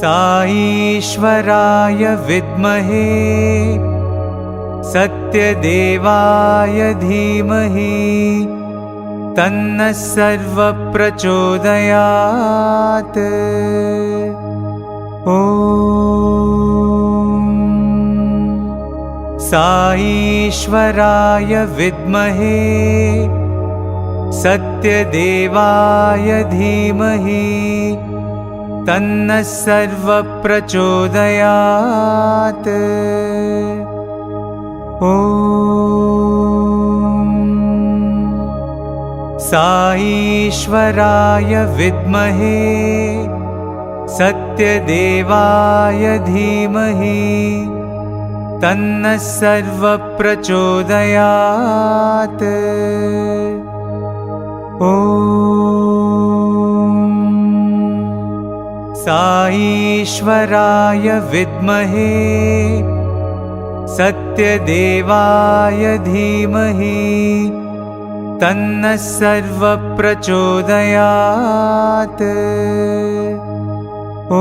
साईश्वराय विद्महे सत्यदेवाय धीमहि तन्नः सर्वः प्रचोदयात्। ॐ साईश्वराय विद्महे सत्यदेवाय धीमहि तन्नः सर्वः प्रचोदयात्। ॐ साईश्वराय विद्महे सत्यदेवाय धीमहि तन्नः सर्वः प्रचोदयात्। ॐ साईश्वराय विद्महे सत्यदेवाय धीमहि तन्नः सर्वः प्रचोदयात्। ॐ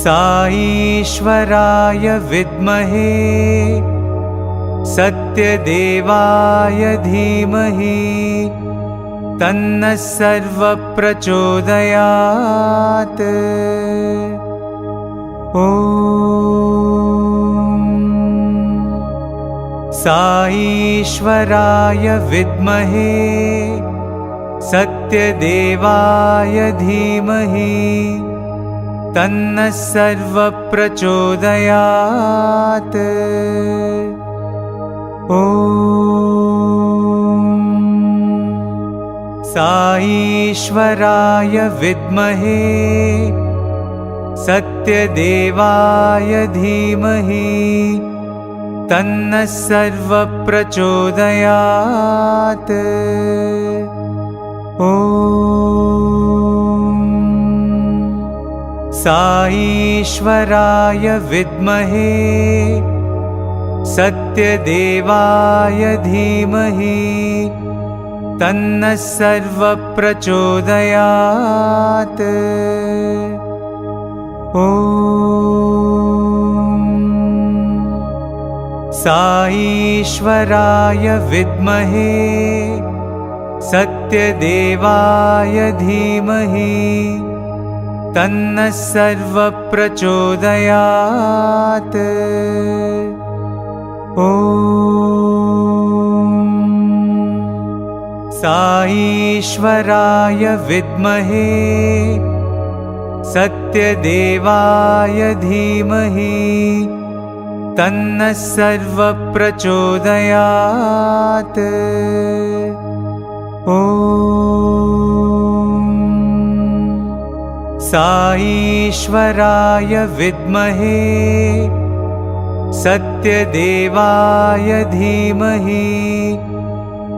साईश्वराय विद्महे सत्यदेवाय धीमहि तन्नः सर्वः प्रचोदयात्। ॐ साईश्वराय विद्महे सत्यदेवाय धीमहि तन्नः सर्वः प्रचोदयात्। ॐ साईश्वराय विद्महे सत्यदेवाय धीमहि तन्नः सर्वः प्रचोदयात्। ॐ साईश्वराय विद्महे सत्यदेवाय धीमहि तन्नः सर्वः प्रचोदयात्। ॐ साईश्वराय विद्महे सत्यदेवाय धीमहि तन्नः सर्वः प्रचोदयात्। ॐ साईश्वराय विद्महे सत्यदेवाय धीमहि तन्नः सर्वः प्रचोदयात्। ॐ साईश्वराय विद्महे सत्यदेवाय धीमहि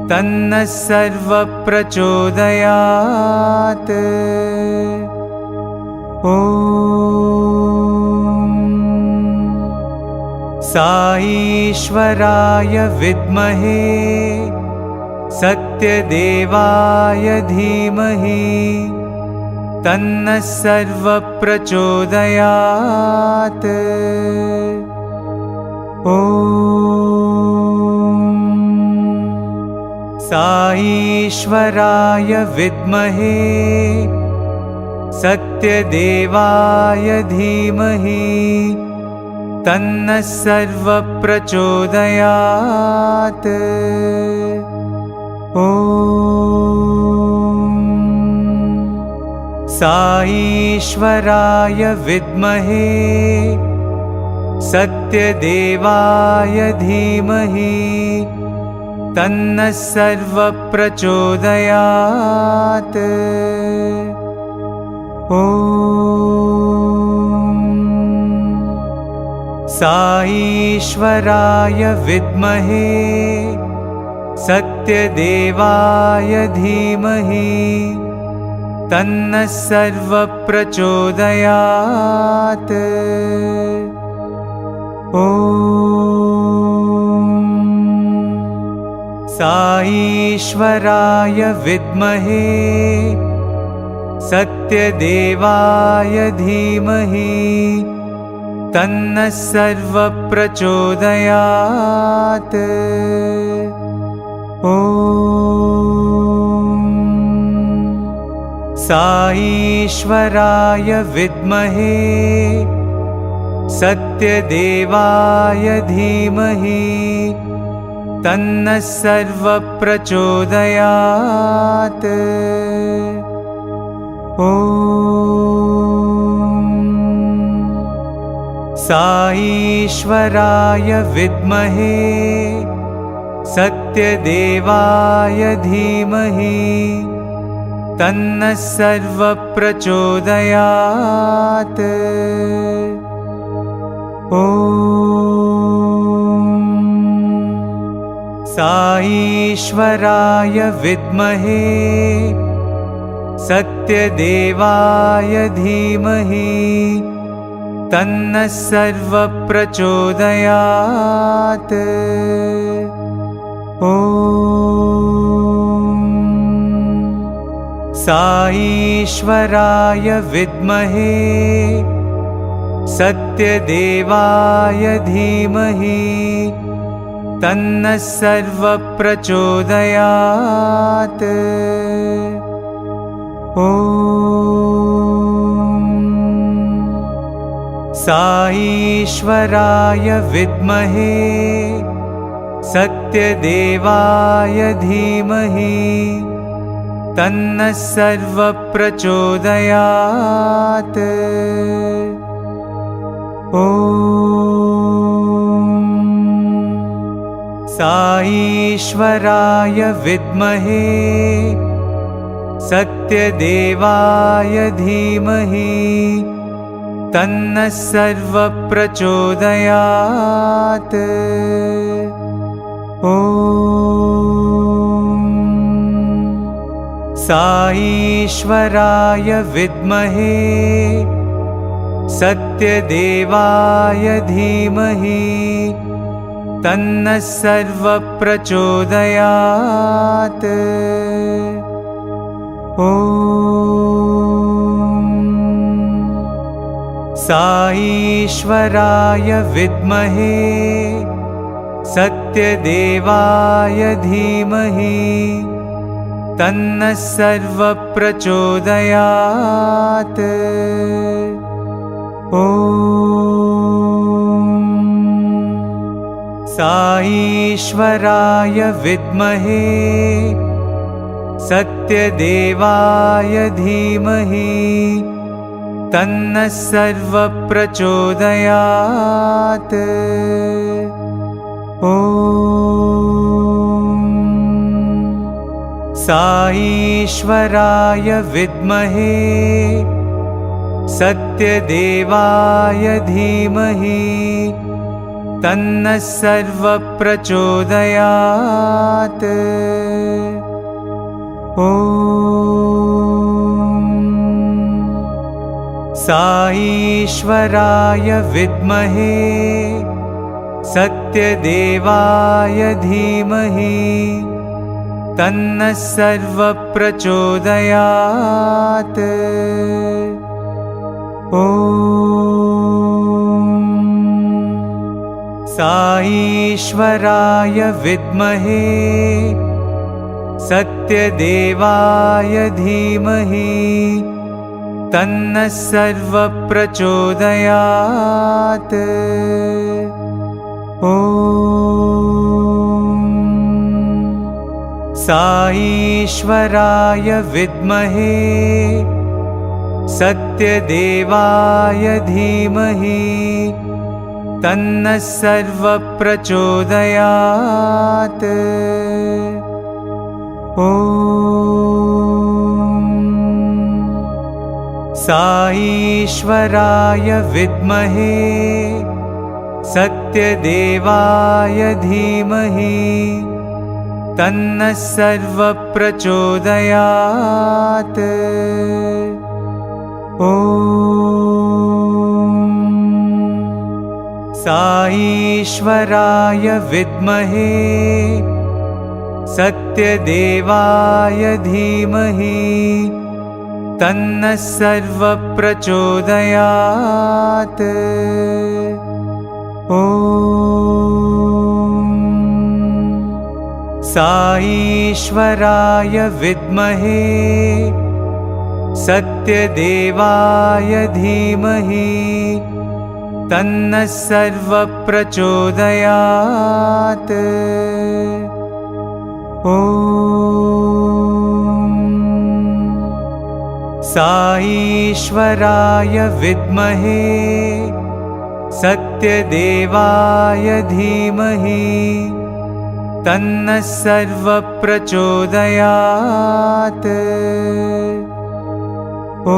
तन्नः सर्वः प्रचोदयात्। ॐ साईश्वराय विद्महे सत्यदेवाय धीमहि तन्नः सर्वः प्रचोदयात्। ॐ साईश्वराय विद्महे सत्यदेवाय धीमहि तन्नः सर्वः प्रचोदयात्। ॐ साईश्वराय विद्महे सत्यदेवाय धीमहि तन्नः सर्वः प्रचोदयात्। ॐ साईश्वराय विद्महे सत्यदेवाय धीमहि तन्नः सर्वः प्रचोदयात्। ॐ साईश्वराय विद्महे सत्यदेवाय धीमहि तन्नः सर्वः प्रचोदयात्। ॐ साईश्वराय विद्महे सत्यदेवाय धीमहि तन्नः सर्वः प्रचोदयात्। ॐ साईश्वराय विद्महे सत्यदेवाय धीमहि तन्नः सर्वः प्रचोदयात्। ॐ साईश्वराय विद्महे सत्यदेवाय धीमहि तन्नः सर्वः प्रचोदयात्। ॐ साईश्वराय विद्महे सत्यदेवाय धीमहि तन्नः सर्वः प्रचोदयात्। ॐ साईश्वराय विद्महे सत्यदेवाय धीमहि तन्नः सर्वः प्रचोदयात्। ॐ साईश्वराय विद्महे सत्यदेवाय धीमहि तन्नः सर्वः प्रचोदयात्। ॐ साईश्वराय विद्महे सत्यदेवाय धीमहि तन्नः सर्वः प्रचोदयात्। ॐ साईश्वराय विद्महे सत्यदेवाय धीमहि तन्नः सर्वः प्रचोदयात्। ॐ साईश्वराय विद्महे सत्यदेवाय धीमहि तन्नः सर्वः प्रचोदयात्। ॐ साईश्वराय विद्महे सत्यदेवाय धीमहि तन्नः सर्वः प्रचोदयात्। ॐ साईश्वराय विद्महे सत्यदेवाय धीमहि तन्नः सर्वः प्रचोदयात्। ॐ साईश्वराय विद्महे सत्यदेवाय धीमहि तन्नः सर्वः प्रचोदयात्। ॐ साईश्वराय विद्महे सत्यदेवाय धीमहि तन्नः सर्वः प्रचोदयात्। ॐ साईश्वराय विद्महे सत्यदेवाय धीमहि तन्नः सर्वः प्रचोदयात्। ॐ साईश्वराय विद्महे सत्यदेवाय धीमहि तन्नः सर्वप्रचोदयात्। ॐ साईश्वराय विद्महे सत्यदेवाय धीमहि तन्नः सर्वप्रचोदयात्। ॐ साईश्वराय विद्महे सत्यदेवाय धीमहि तन्नः सर्वप्रचोदयात्। ॐ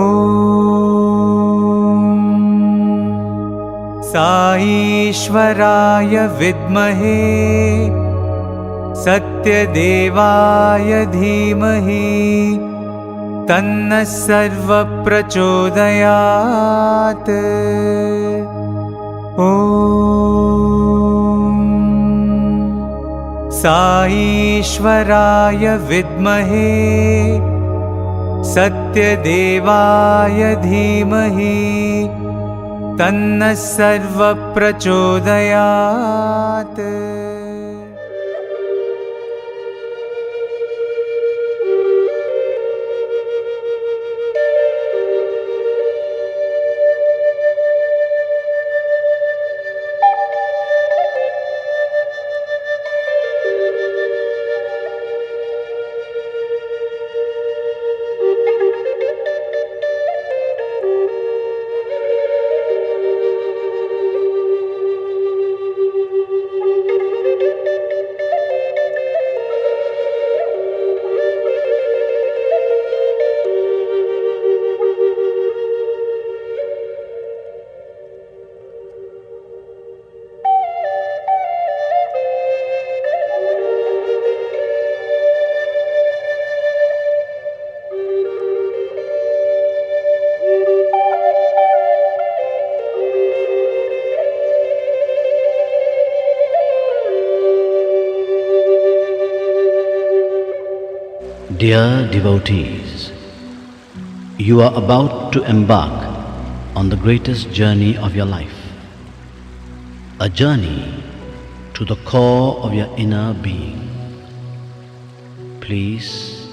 साईश्वराय विद्महे सत्यदेवाय धीमहि तन्नः सर्वप्रचोदयात्। ॐ साईश्वराय विद्महे सत्यदेवाय धीमहि तन्नः सर्वप्रचोदयात्। Dear devotees, you are about to embark on the greatest journey of your life, a journey to the core of your inner being. Please,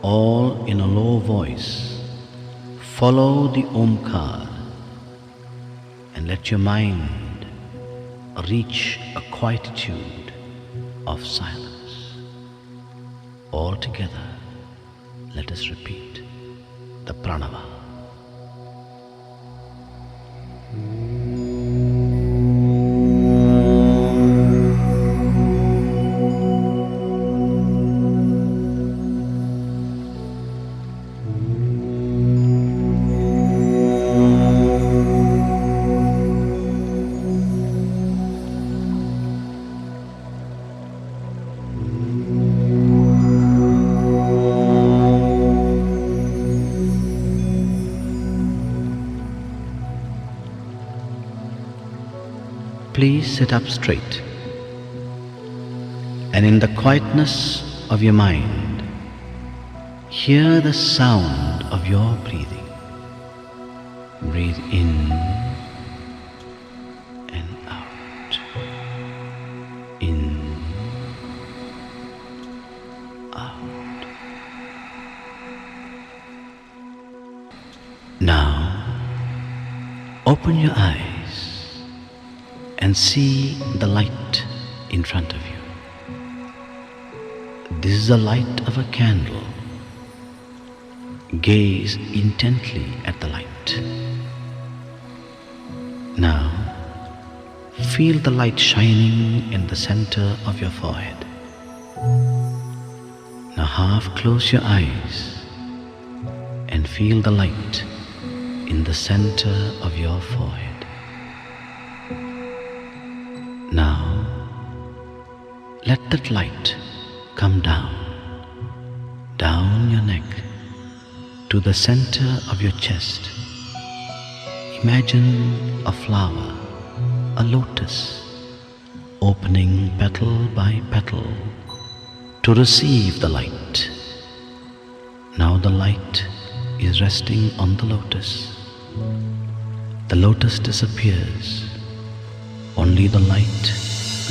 all in a low voice, follow the Omkar and let your mind reach a quietude of silence. All together, let us repeat the Pranava. Please sit up straight, and in the quietness of your mind, hear the sound of your breathing. Breathe in and out, in, out. Now, open your eyes and see the light in front of you. This is the light of a candle. Gaze intently at the light. Now, feel the light shining in the center of your forehead. Now half close your eyes and feel the light in the center of your forehead. Now, let that light come down your neck to the center of your chest. Imagine a flower, a lotus, opening petal by petal to receive the light. Now the light is resting on the lotus. The lotus disappears, only the light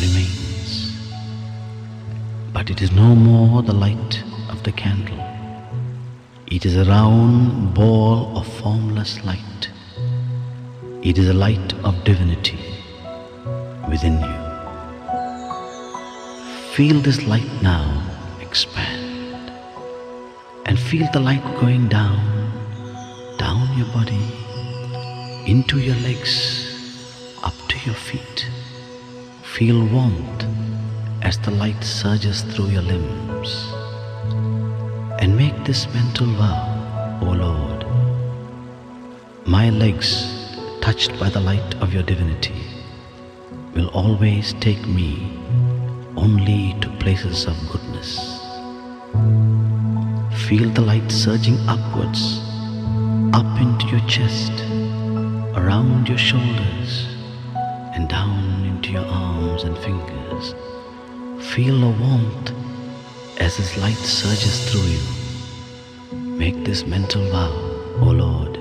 remains. But it is no more the light of the candle. It is a round ball of formless light. It is a light of divinity within you. Feel this light now expand, and feel the light going down your body, into your legs, up to your feet. Feel warmth as the light surges through your limbs. And make this mental vow, O Lord, my legs, touched by the light of your divinity, will always take me only to places of goodness. Feel the light surging upwards, up into your chest, around your shoulders, and down into your arms and fingers. Feel the warmth as this light surges through you. Make this mental vow, O Lord.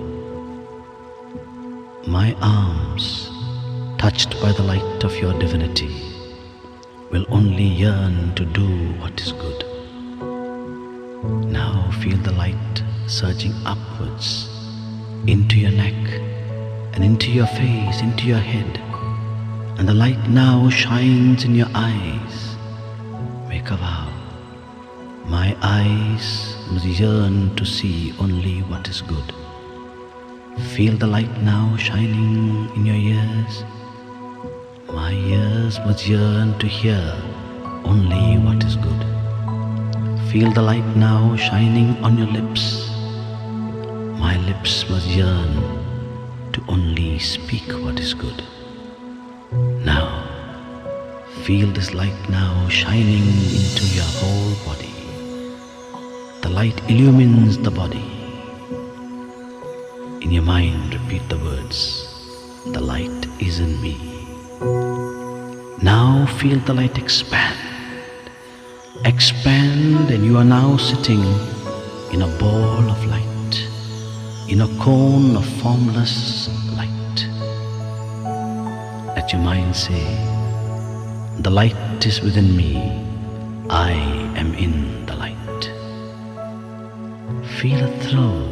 My arms, touched by the light of your divinity, will only yearn to do what is good. Now feel the light surging upwards into your neck and into your face, into your head, and the light now shines in your eyes. Make a vow. My eyes must yearn to see only what is good. Feel the light now shining in your ears. My ears must yearn to hear only what is good. Feel the light now shining on your lips. My lips must yearn to only speak what is good. Now, feel this light now shining into your whole body. The light illumines the body. In your mind, repeat the words, the light is in me. Now feel the light expand. Expand, and you are now sitting in a ball of light, in a cone of formless light. Let your mind say, the light is within me, I am in the light. Feel a thrill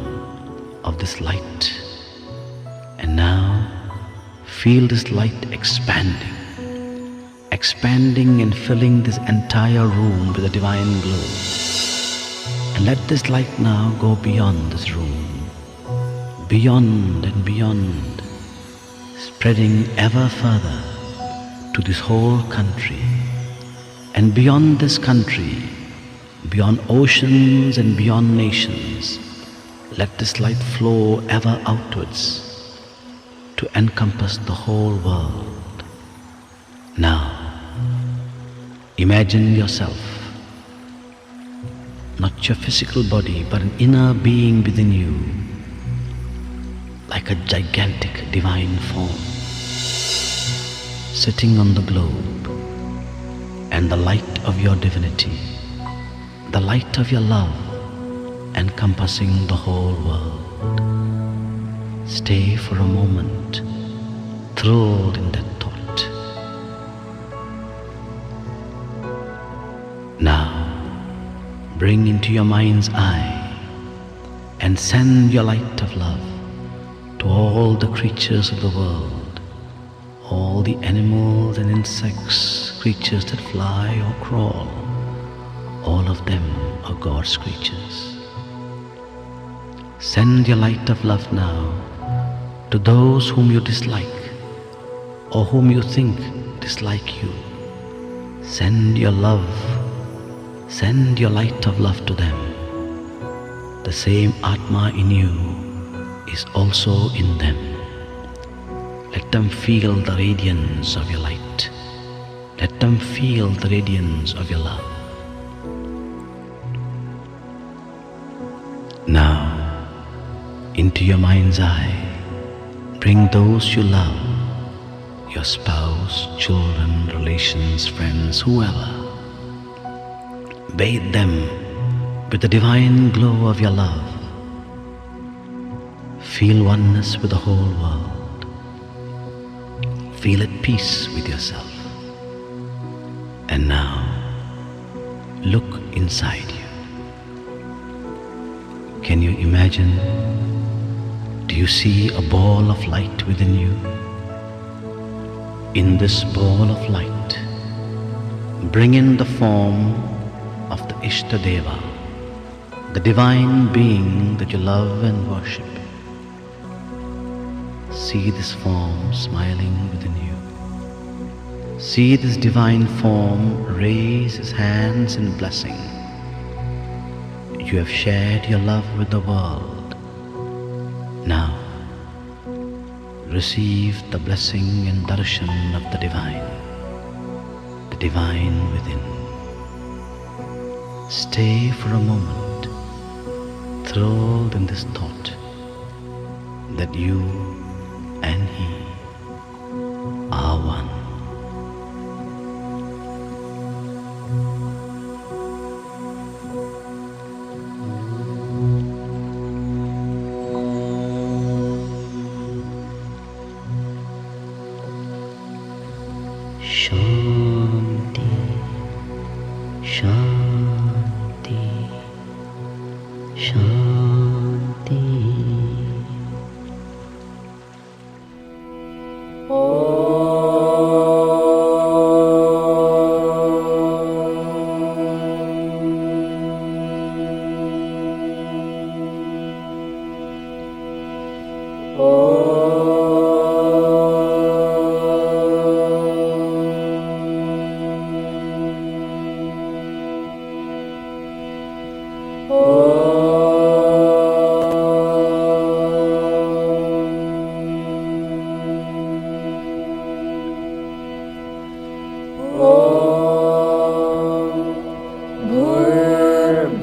of this light, and now feel this light expanding and filling this entire room with a divine glow. And let this light now go beyond this room, beyond and beyond, spreading ever further to this whole country, and beyond this country, beyond oceans and beyond nations. Let this light flow ever outwards to encompass the whole world. Now, imagine yourself, not your physical body, but an inner being within you, like a gigantic divine form, sitting on the globe, and the light of your divinity, the light of your love, encompassing the whole world. Stay for a moment, thrilled in that thought. Now, bring into your mind's eye and send your light of love to all the creatures of the world, all the animals and insects, creatures that fly or crawl. All of them are God's creatures. Send your light of love now to those whom you dislike or whom you think dislike you. Send your love, send your light of love to them. The same Atma in you is also in them. Let them feel the radiance of your light. Let them feel the radiance of your love. Now, into your mind's eye, bring those you love, your spouse, children, relations, friends, whoever. Bathe them with the divine glow of your love. Feel oneness with the whole world. Feel at peace with yourself. And now, look inside you. Can you imagine? Do you see a ball of light within you? In this ball of light, bring in the form of the Ishtadeva, the divine being that you love and worship. See this form smiling within you. See this divine form raise his hands in blessing. You have shared your love with the world. Now, receive the blessing and darshan of the divine within. Stay for a moment, thrilled in this thought that you and he are one. Shanti, Shanti, Shanti.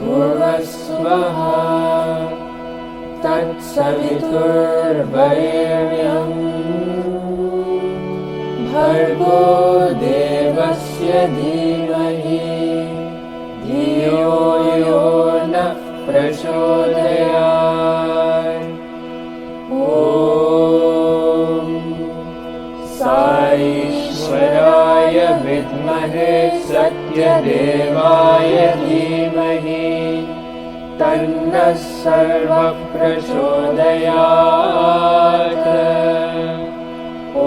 भूर्भुवस्वः तत्सवितुर्वरेण्यं भर्गो देवस्य धीमहि धियो यो नः प्रचोदयात्। ॐ साईश्वराय विद्महे सत्यदेवाय धीमहि तन्नः सर्वः प्रचोदयात्। ॐ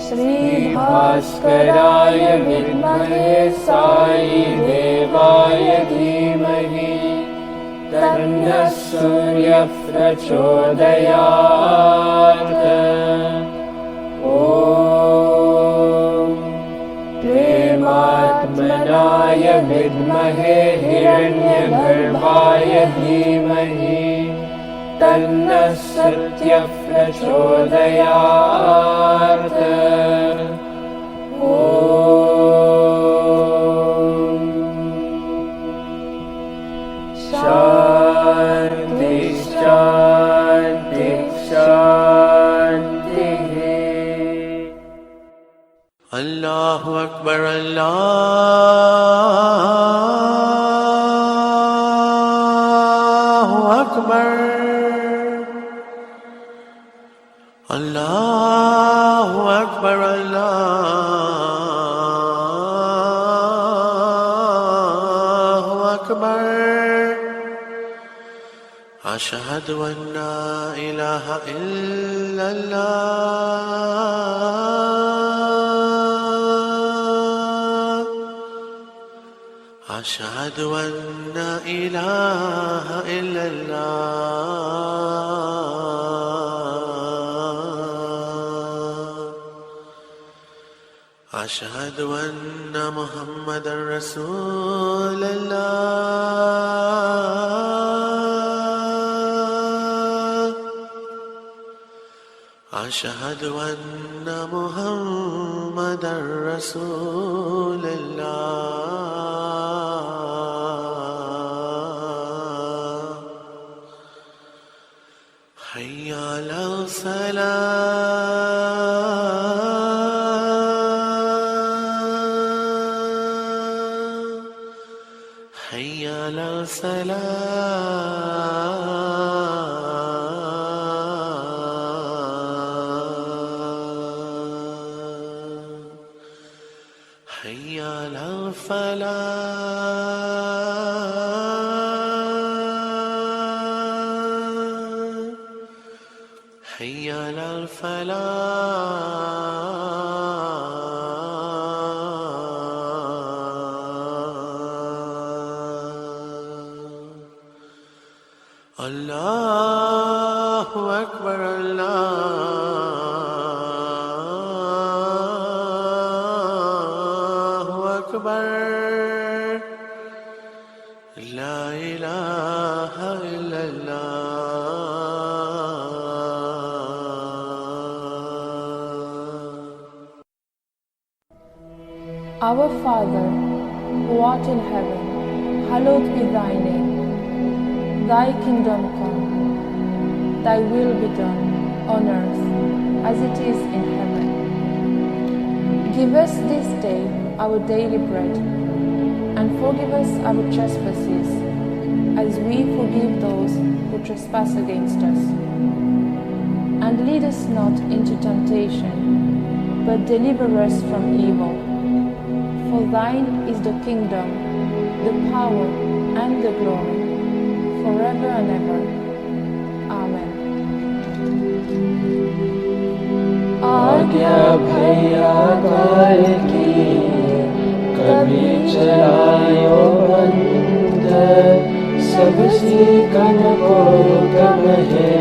श्रीभास्कराय विद्महे साईदेवाय धीमहि तन्नः सूर्यः प्रचोदयात्। ॐ प्रेमात्मनाय विद्महे हिरण्यगर्भाय धीमहि तन्नः सत्यः प्रचोदयात्। ॐ शान्ति शान्ति शान्तिः। अल्लाहु अकबर अल्लाहु अकबर अल्लाहु अकबर अल्लाहु अकबर अशहदु अन्ना इलाहा इल्लल्लाह अशहदु अन्ना इलाहा इल्लल्लाह अशहदु अन्ना मुहम्मदर रसूलल्लाह अशहदु अन्ना मुहम्मदर रसूलल्लाह हय्या अला सलाह हय्या अला सलाह الفلاح حي على الفلاح الله أكبر الله أكبر لا إله إلا الله. Our Father, who art in heaven, hallowed be thy name. Thy kingdom come, thy will be done, on earth as it is in heaven. Give us this day our daily bread, and forgive us our trespasses, as we forgive those who trespass against us. And lead us not into temptation, but deliver us from evil. For thine is the kingdom, the power, and the glory, forever and ever. Amen. आज्ञा भैया काल की कभी चलायो बंद, सब सीखन को कब है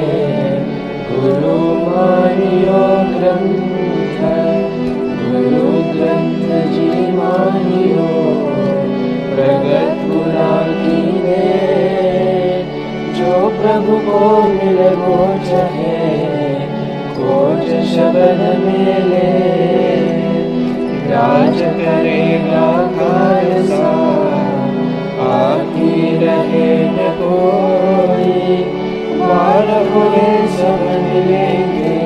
गुरु मानियो ग्रंथ, गुरु ग्रंथ जी मानियो प्रगट पुरा की ने, जो प्रभु को मिले वो चाहे खोज शब्द मिले, राज करेगा खालसा आती रहे न कोई, बाल हुए सब मिलेंगे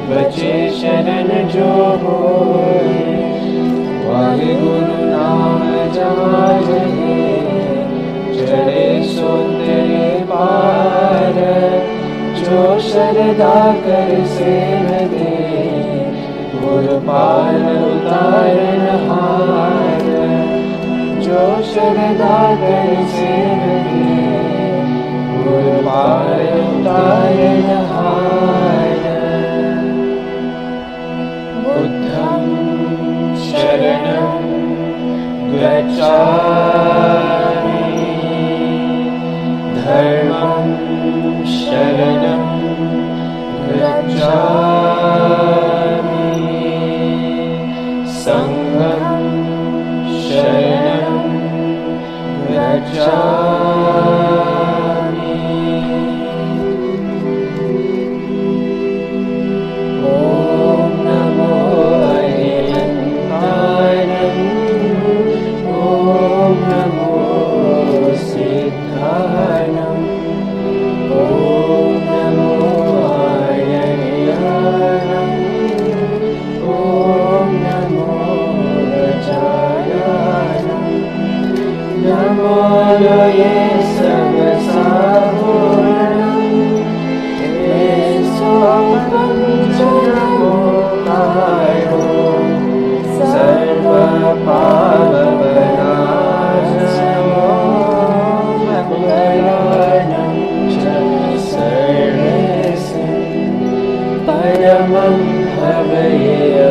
बचे शरण जो होए, वाहे गुरु नाम जहाँ रहे चढ़े सौंदर्य पार, जो शरदा कर सेव दे गुरु पार उतारन हार, जो शरदा कर सेव दे गुरु पार उतारन हार। बुद्धं शरणं गच्छामि, धर्मं शरणं गच्छामि, संघं शरणं गच्छामि। ॐ नमो अरिहन्ताय, ॐ नमो सिद्धाय, ॐ नमो आर्याय, ॐ नमो रजाय, नमो ये सब साहुरं, ये सोपंच नमोकारो, सर्व पाप विनाशनो मंगलानं च सर्वेषां, परमं भवयेमङ्गलम्।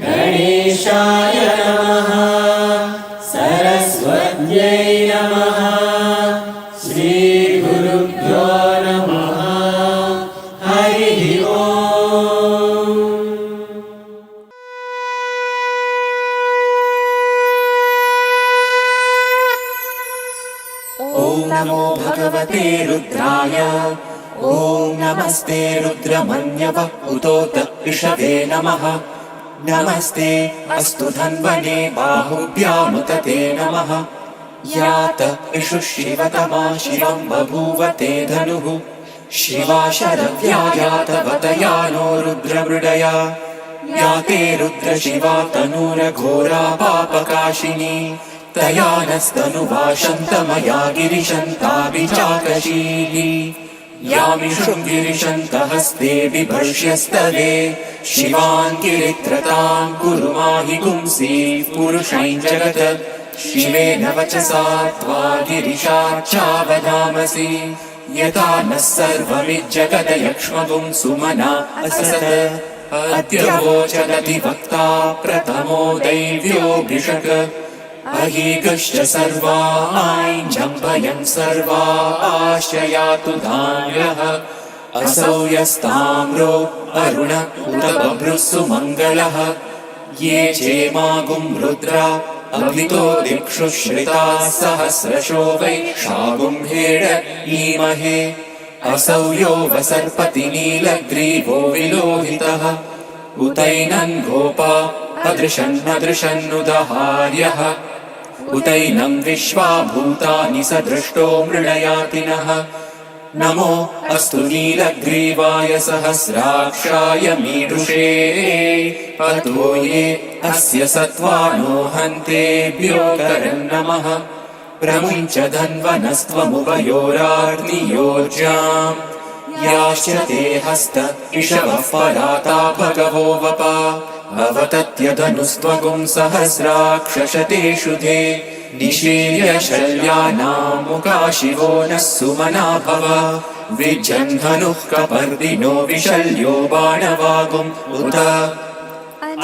गणेशाय नमः, सरस्वत्यै नमः, श्रीगुरुभ्यो नमः, हरिः ओम्। ॐ नमो भगवते रुद्राय ॐ नमस्ते रुद्रमन्यव उतोत ऋषभे नमः नमस्ते अस्तु धन्वने बाहुभ्यामुत ते नमः यात इषु शिवतमा शिवं बभूव ते धनुः शिवा शरव्या यातवतया नो रुद्रमृडया याते रुद्रशिवा तनूरघोरा पापकाशिनी तया नस्तनुवाशन्तमया गिरिशन्ताभिचाकशीली यामिषुं गिरिशन्तहस्ते बिभर्ष्यस्तवे शिवां गिरित्रतां कुरु माहि पुंसि पुरुषैं जगत् शिवेन वचसा त्वा गिरिशाच्चावदामसि यथा नः सर्वमिज्जगदयक्ष्मगुं सुमना असत अद्यवोचदधिवक्ता प्रथमो दैव्योऽभिषक् अहीगश्च सर्वा आञ्जम्भयन् सर्वा आश्रयातु धान्यः असौ यस्ताम्रो अरुण उत बभ्रुः सुमङ्गलः ये चेमागुं रुद्रा अभितो दिक्षु श्रिताः सहस्रशो वै शागुं हेड ईमहे असौ यो वसर्पति नीलग्रीवो विलोहितः उतैनं गोपा अदृशन्नदृशन्नुदहार्यः उतैनं विश्वा भूतानि सदृष्टो मृडयातिनः नमो अस्तु नीलग्रीवाय सहस्राक्षाय मीडुषे अतो ये अस्य सत्त्वानो हन्तेभ्यो करन्नमः प्रमुञ्च धन्वनस्त्वमुभयोराग्नियोर्जाम् याश्च ते हस्त इषवः पराता भगवो वपा अवतत्यधनुस्त्वगुं सहस्राक्षशतेषु धे निशीर्य शल्यानां मुखा शिवो नः सुमना भव विजन्धनुः कपर्दिनो विशल्यो बाणवागुम् उत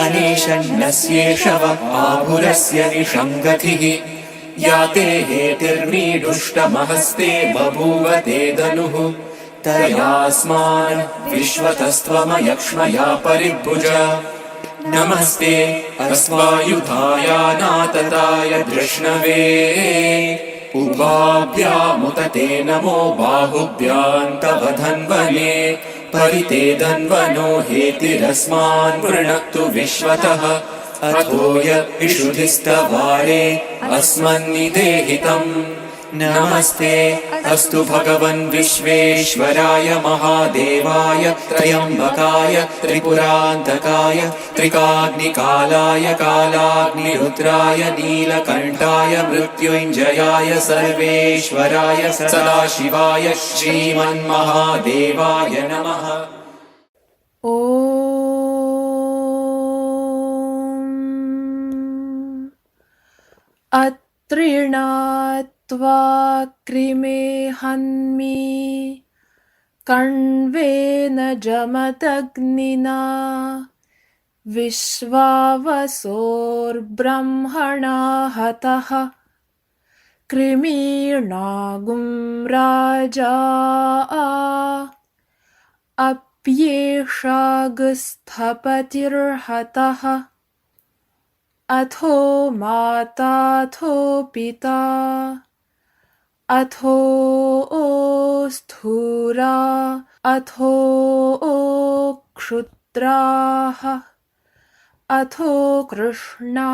अनेशन्नस्येषव आभुरस्य निषङ्गतिः याते हेतिर्मीडुष्टमहस्ते बभूव ते धनुः तयास्मान् विश्वतस्त्वमयक्ष्मया परिभुज नमस्ते अस्वायुधायानातताय धृष्णवे उभाभ्यामुत ते नमो बाहुभ्यां तव धन्वने परिते धन्वनो हेतिरस्मान् वृणक्तु विश्वतः अथो य इषुधिस्तवारे अस्मन्निदेहितम् नमस्ते अस्तु भगवन् विश्वेश्वराय महादेवाय त्र्यम्बकाय त्रिपुरान्तकाय त्रिकाग्निकालाय कालाग्निरुद्राय नीलकण्ठाय मृत्युञ्जयाय सर्वेश्वराय सदाशिवाय श्रीमन्महादेवाय नमः। अत्रीणात्वा कृमे हन्मि कण्वेन जमदग्निना विश्वावसोर्ब्रह्मणा हतः कृमीणागुं राजा अप्येषागस्थपतिर्हतः अथो माताथो पिता अथो स्थूरा अथो क्षुद्राः अथो कृष्णा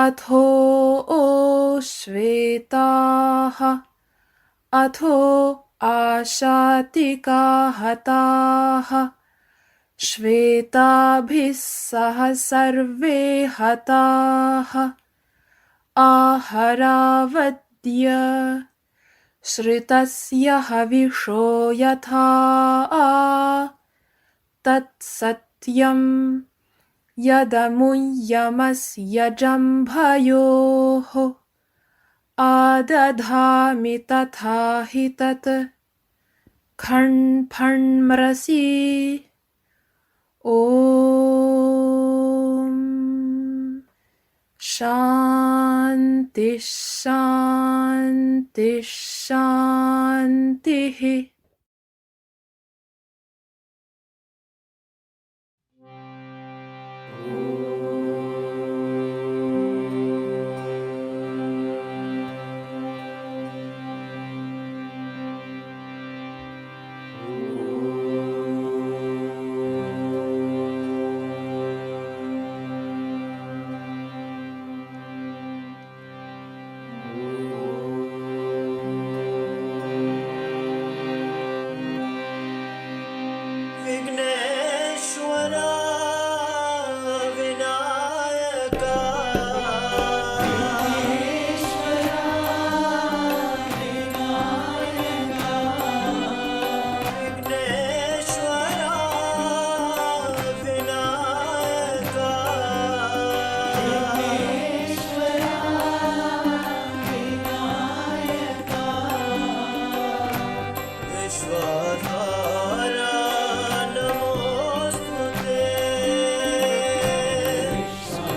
अथो श्वेताः अथो आशातिका हताः श्वेताभिः सह सर्वे हताः आहरावद्य श्रितस्य हविषो यथा तत्सत्यं यदमुय्यमस्य जम्भयोः आदधामि तथा हि तत् खण्फण्मृषि ॐ शान्ति शान्ति शान्तिः। विश्वधारा नमोस्तुते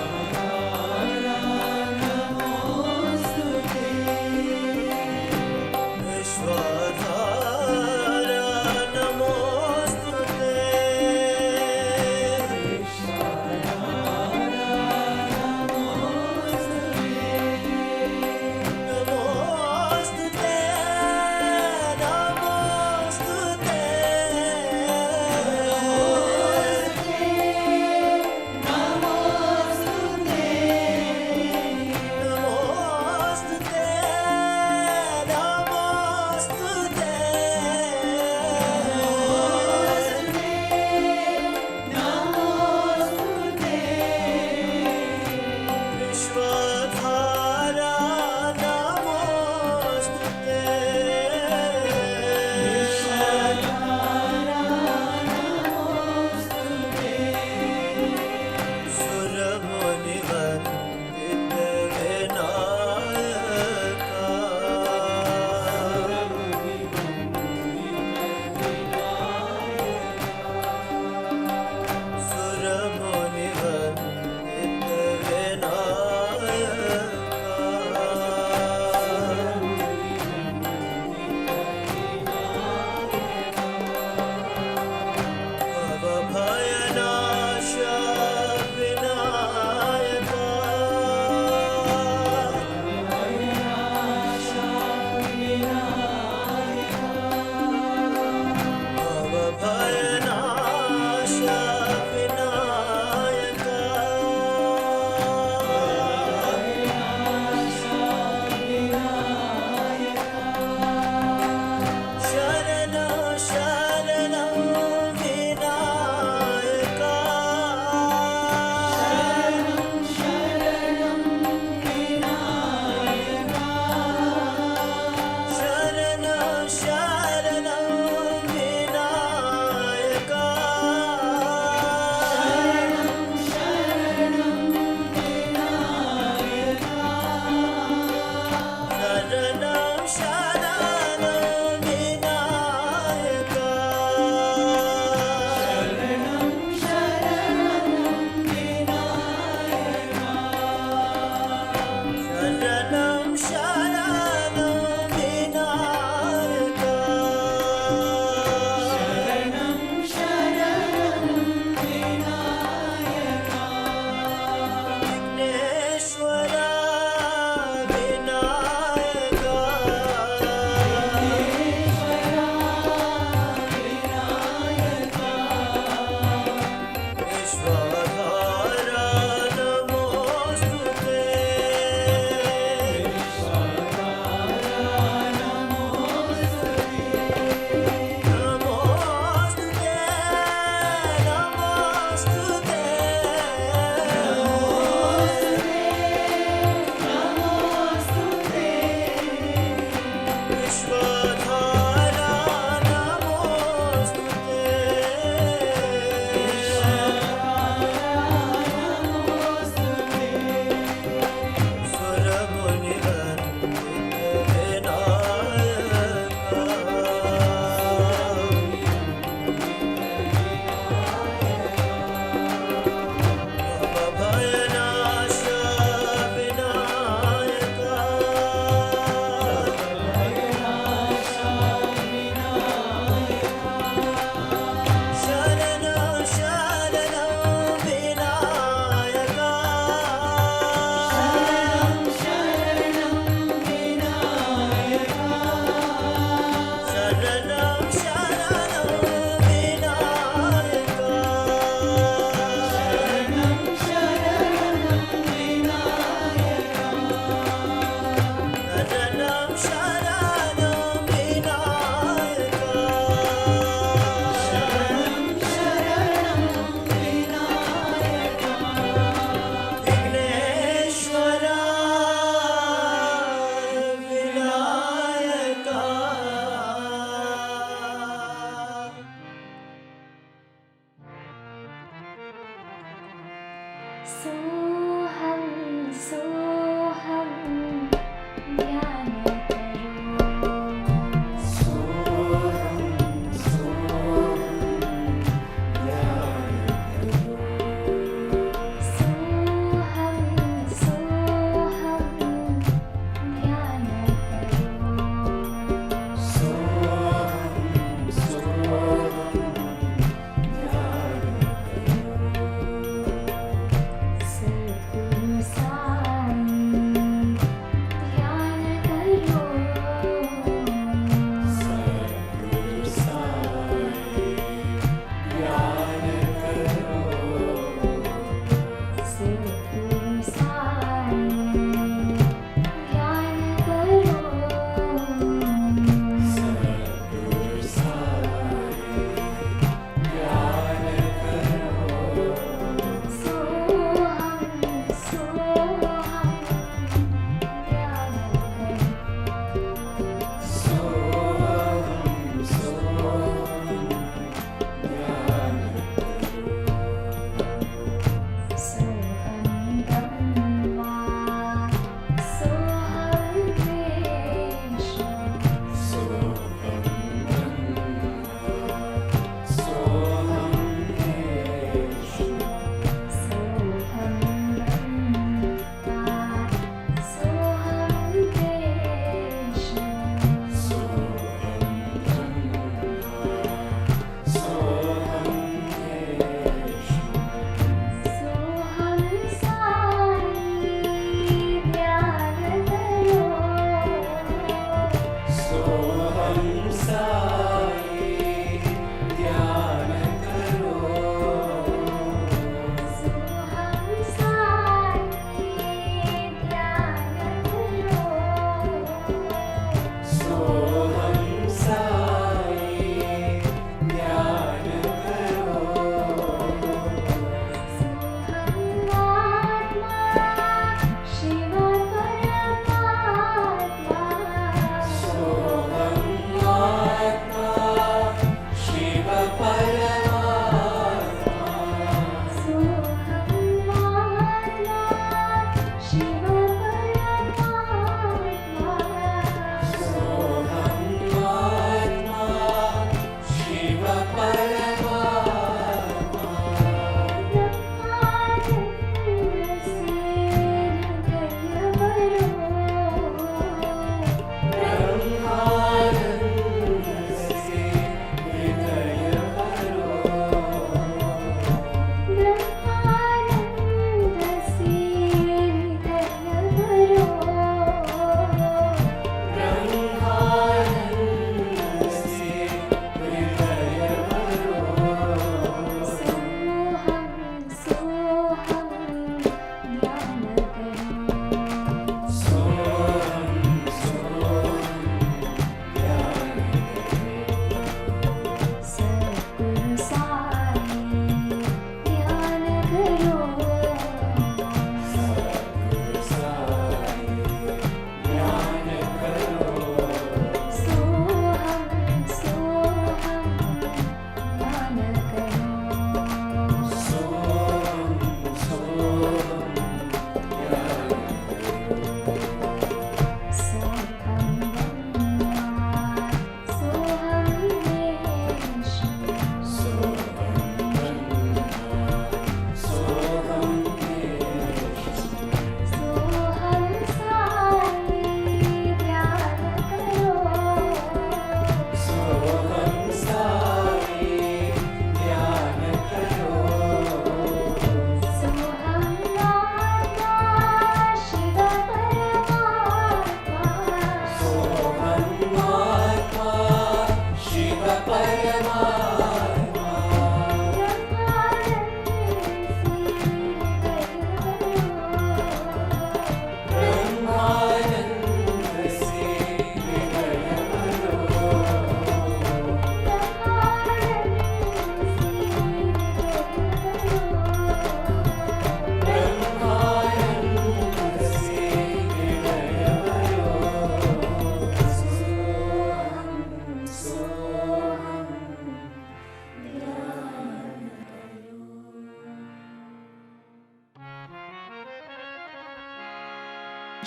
विश्वधारा नमोस्तुते नमोस्तुते नमोस्तुते नमोस्तुते नमोस्तुते विश्वधारा नमोस्तुते सुरमुनिवन्दित विनायका सुरमुनिवन्दित विनायका भवभयनाश विनायका भवभयनाश विनायका शरणं शरणं विनायका शरणं शरणं विनायका शरणं शरणं विनायका शरणं शरणं विनायका विघ्नेश्वरा विनायका विश्वधारा नमोस्तुते नमोस्तुते नमोस्तुते विश्वधारा नमोस्तुते सुरमुनिवन्दित विनायका भवभयनाश विनायका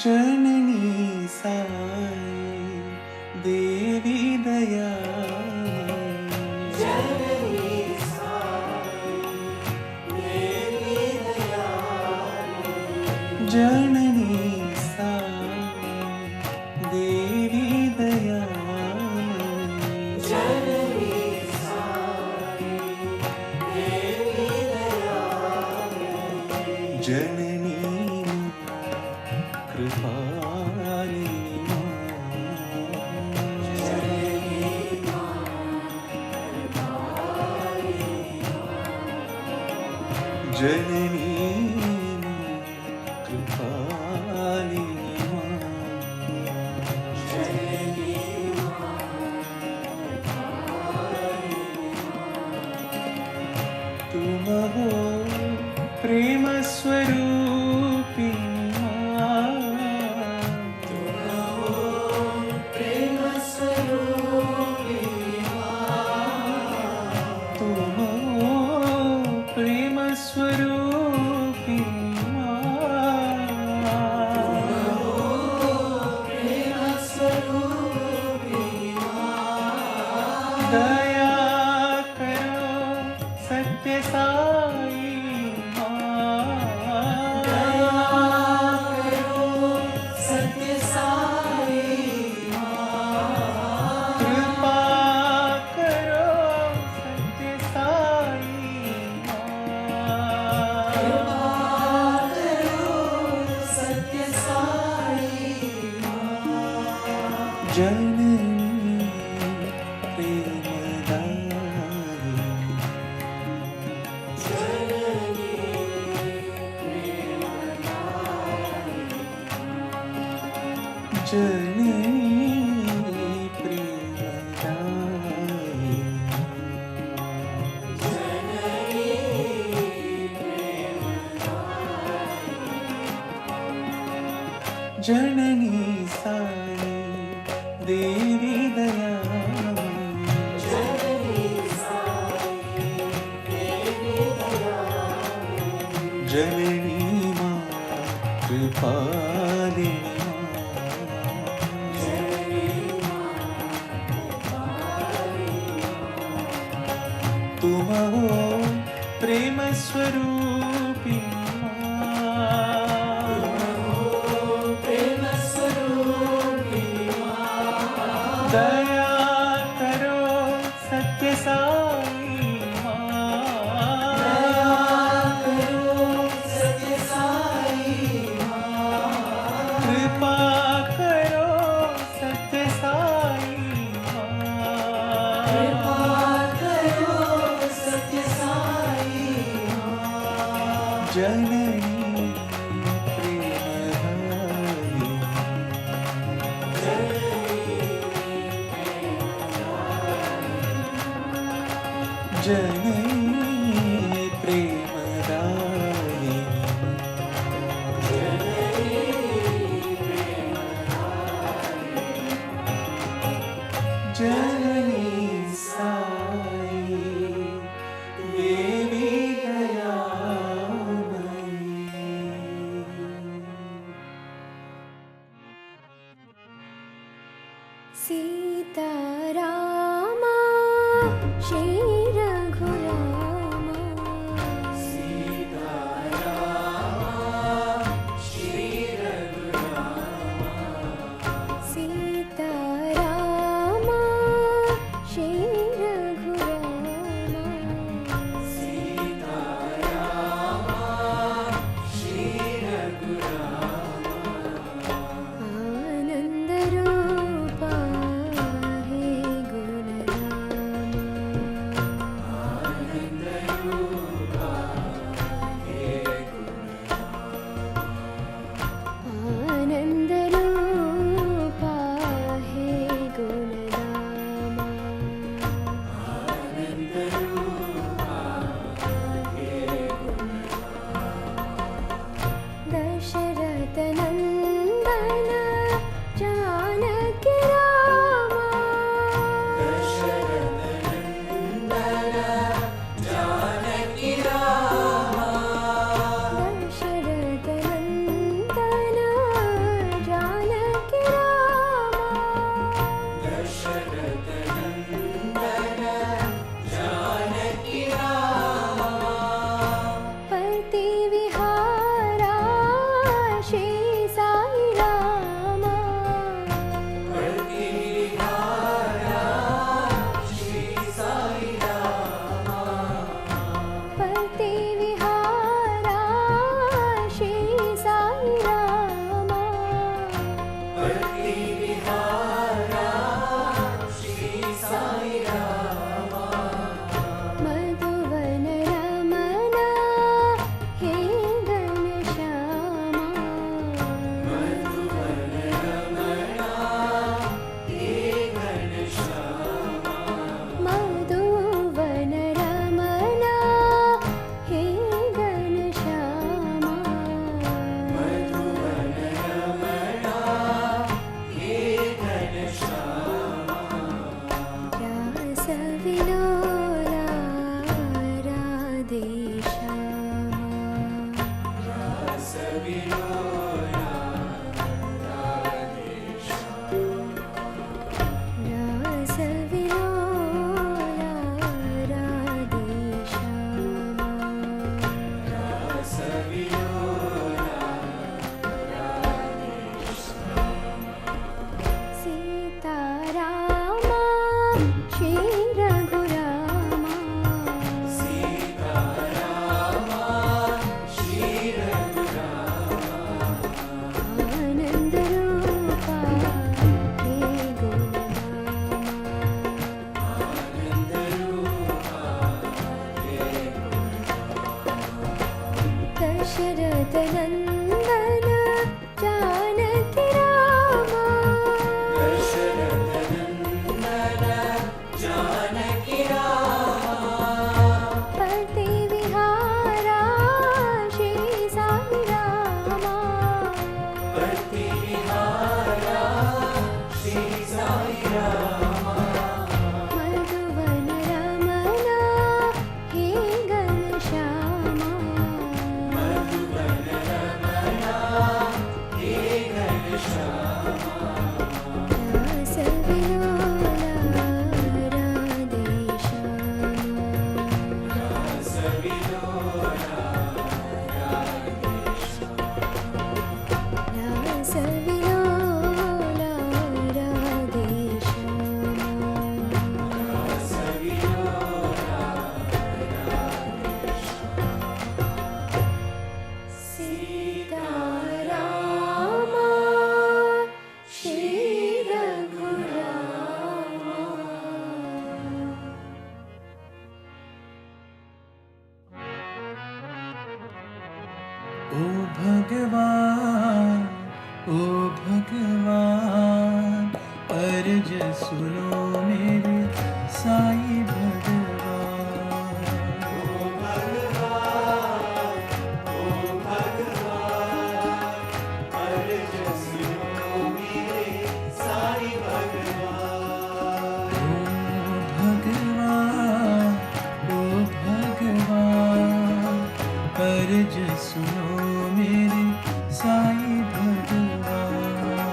जननी साई देवी दयामयी जननी साई देवी दयामयी जननी कृपालिनी जननी तुम हो प्रेम स्वरूपिणी तुम हो प्रेम स्वरूपिणी दया करो सत्य साई कृपा करो सत्य साई जननी जननी प्रेमदायिनी जननी साई देवी दयामयी जननी मां कृपालिनी तुम हो प्रेम स्वरूपिणी दया करो सत्य साई कृपा करो सत्य साई जननी प्रेमदायिनी जननी प्रेमदायिनी जननी साई देवी दयामयी सीतारामा श्री रघुरामा सीतारामा श्री रघुरामा आनंद रूपा हे गुणरामा परति विहारा श्री साई रामा परति विहारा श्री साई रामा मधुवन रमना हे घनश्यामा मधुवन रमना हे घनश्यामा रास विलोला राधे रास विलोला राधे सीतारामा श्री रघुरामा आनंद रूपा हे दशरथ नंदन जानकी रामा परति विहारा श्री साई रामा मधुवन रमना हे घनश्यामा रास विलोला राधे रास विलोला राधे सीतारामा श्री रघुरामा ओ भगवान अर्ज सुनो मेरे साई भगवान ओ भगवान अर्ज सुनो मेरे साई भगवान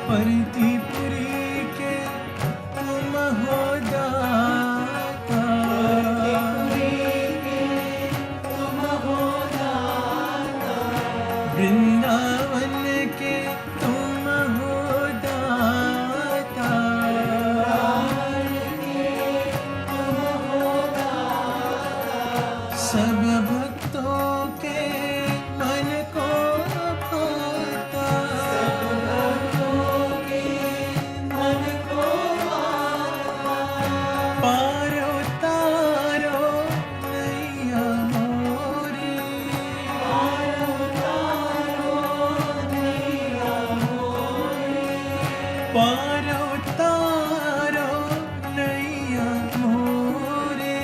परतिपुरी के तुम हो दाता वृंदावन के तुम हो दाता सब भक्तों के मन को भाता पारो तारो नैया मोरी पारो तारो नैया मोरे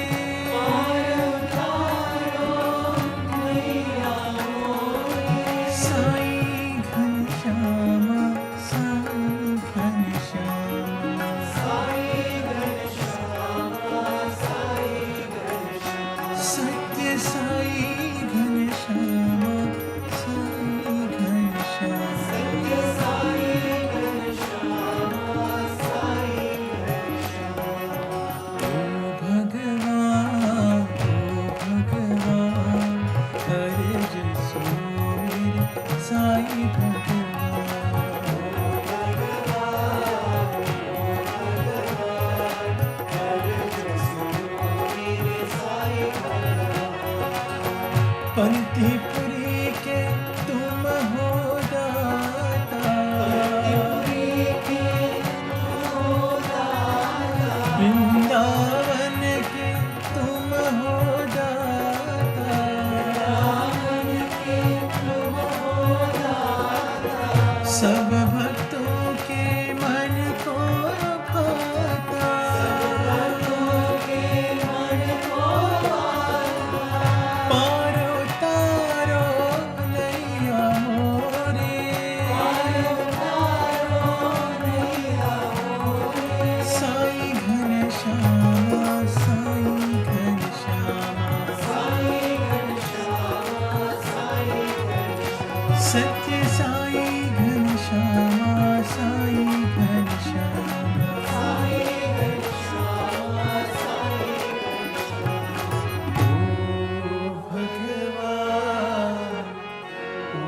पंक्तिपुरी के तुम हो दाता, वृंदावन के तुम हो दाता, सब भक्तों के मन को भाता, पारो तारो नैया मोरे, साई घनश्यामा, साई घनश्यामा, सत्य साई घनश्यामा, साई घनश्यामा, ओ भगवान, ओ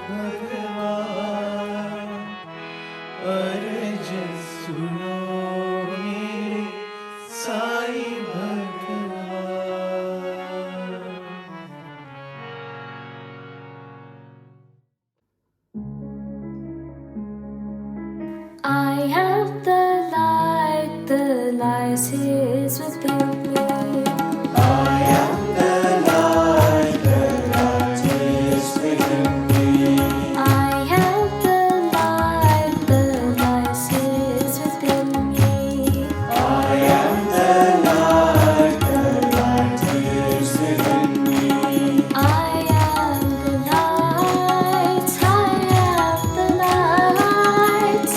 भगवान, अर्ज सुनो मेरे साई भगवान। I have the light is within me. I have the light is within me. I am the light, I am the light.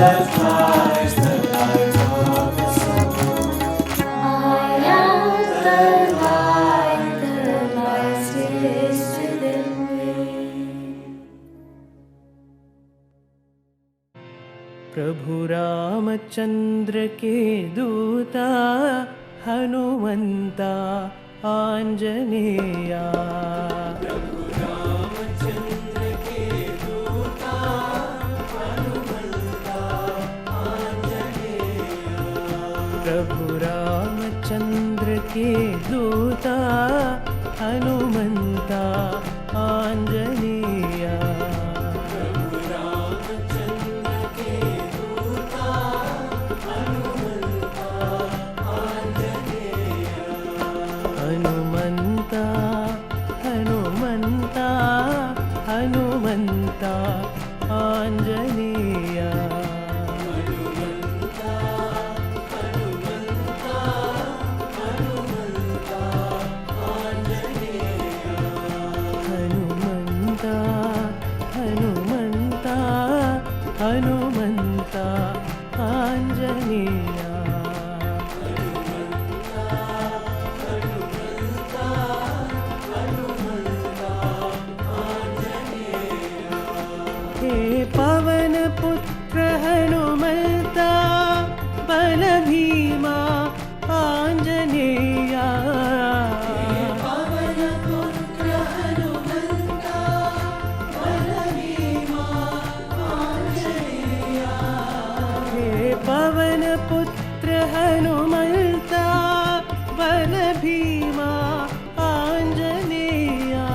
baptize the light of the soul. I am the light is within me. प्रभु रामचंद्र के दूता हनुमंता आंजनेया। प्रभु रामचंद्र के दूता हनुमंता आंजनेया। प्रभु रामचंद्र के दूता हनुमंता आंजनेया। हनुमंता हनुमंता हनुमंता आंजनेया। हनुमंता हनुमंता हनुमंता आंजनेया। हनुमंता हनुमंता हनुमंता आंजनेया। हे पवन पुत्र हनुमंता बल भीमा आंजनेया। पवन पुत्र हनुमंता बल भीमा आंजनेया। हे पवन पुत्र हनुमंता बल भीमा आंजनेया।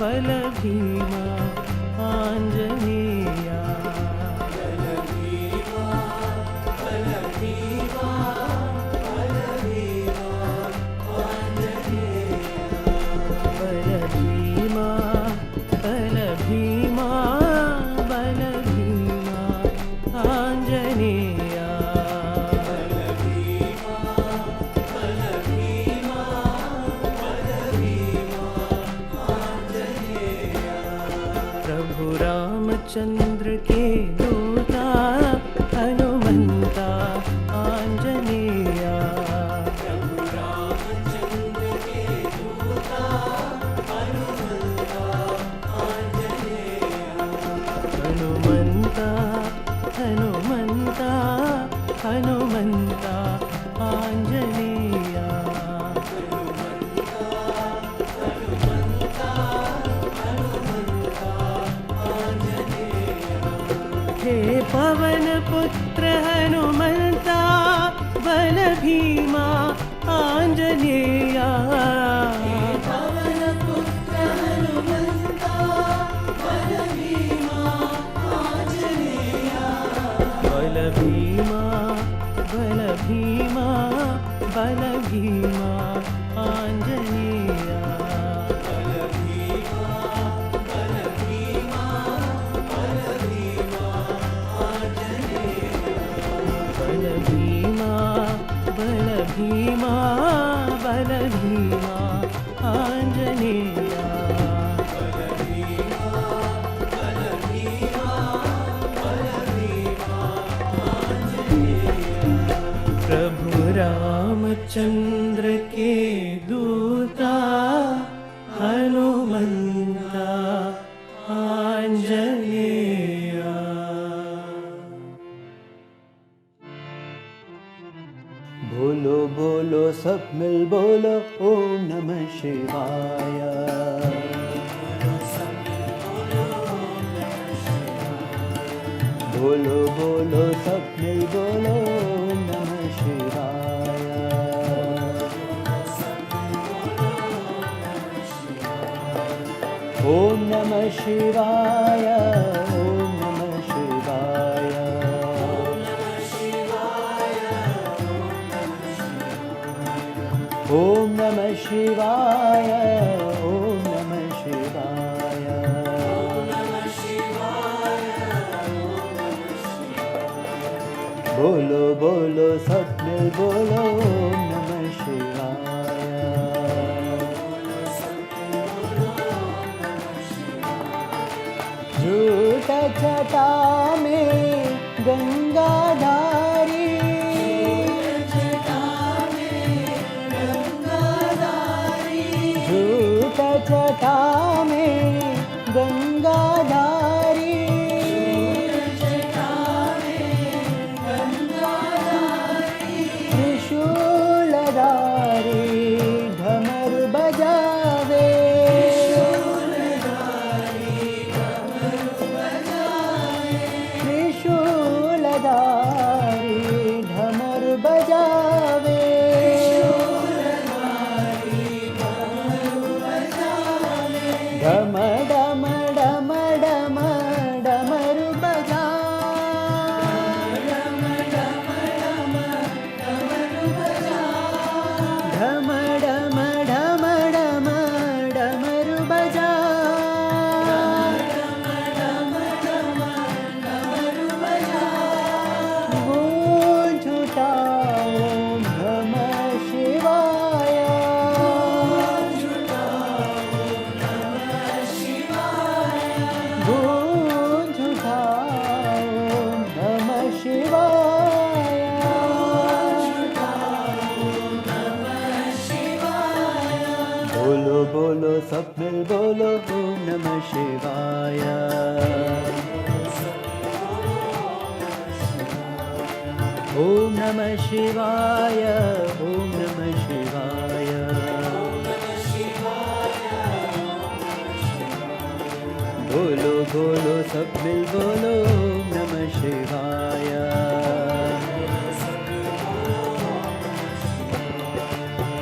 बल भीमा आंजनेया। बल भीमा बल भीमा बल भीमा आंजनेया। बल भीमा बल भीमा बल भीमा आंजनेया। बल भीमा बल भीमा बल भीमा प्रभु रामचंद्र के दूता हनुमंता आंजनेया। प्रभु रामचंद्र के दूता हनुमंता आंजनेया। हनुमंता हनुमंता हनुमंता आंजनेया। हे पवन पुत्र हनुमंता बल भीमा आंजनेया। पवन पुत्र हनुमंता बल भीमा आंजनेया। बल भीमा बल भीमा बल भीमा आंजनेया। बल भीमा बल भीमा आंजनेया। बल भीमा बल भीमा बल भीमा आंजनेया। प्रभु रामचंद्र के दूता हनुमंता आंजनेया। बोलो बोलो सब मिल बोलो ओम नमः शिवाय। बोलो बोलो सब मिल बोलो ओम नमः शिवाय। ओम नमः शिवाय ओम नमः शिवाय। ओम नमः शिवाय ओम नमः शिवाय। बोलो बोलो सब मिल बोलो ओम नमः शिवाय। झूठ जटा में गंगाधारी, झूठ जटा में गंगाधारी, त्रिशूलधारी ढमर बजावे, त्रिशूलधारी ढमर बजावे, ढम ढम ढम ढम ढमर बजा, ढम ढम ढम ढम ढमर बजा, गूंज उठा ओम नमः शिवाय, गूंज उठा ओम नमः शिवाय। बोलो बोलो सब मिल बोलो ओम नमः शिवाय। ओम नमः शिवाय, ओम नमः शिवाय। बोलो बोलो सब मिल बोलो ओम नमः शिवाय।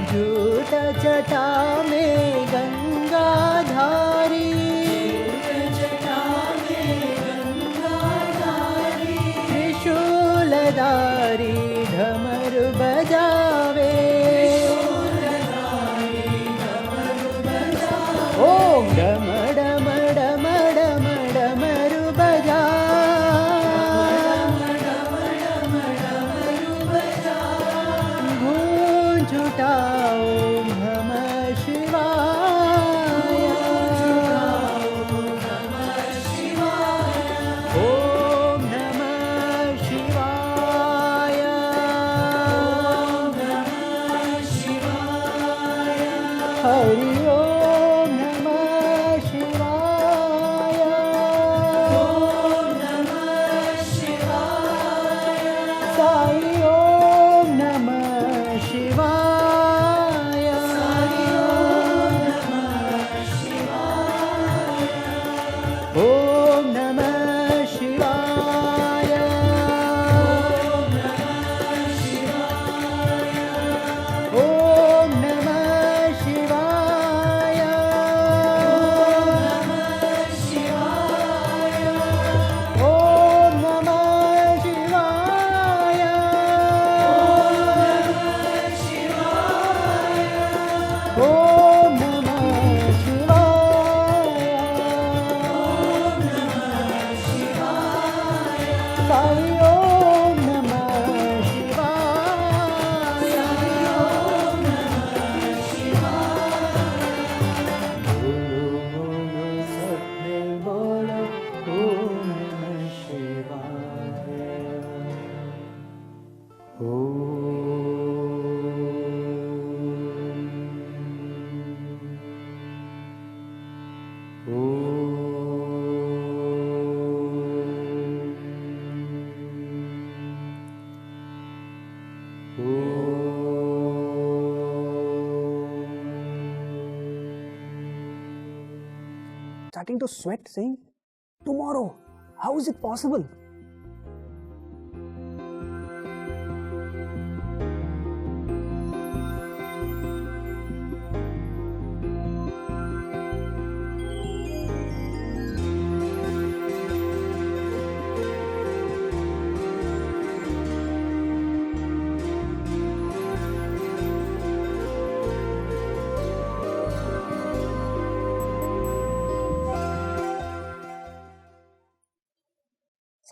झूठ जटा में गंगाधारी, त्रिशूलधारी ढमर बजावे, ओम डम डम डम डम डमर बजा, गूंज उठा ओम नमः शिवाय। ओम नमः शिवाय। हरि ओम नमः शिवाय। साई ओम नमः शिवाय। ओम नमः शिवाय। ओम नमः शिवाय। ओम नमः शिवाय। ओम नमः शिवाय। साई ओम नमः शिवाय। बोलो बोलो सब मिल बोलो ओम नमः शिवाय। Starting to sweat, saying, "Tomorrow, how is it possible?"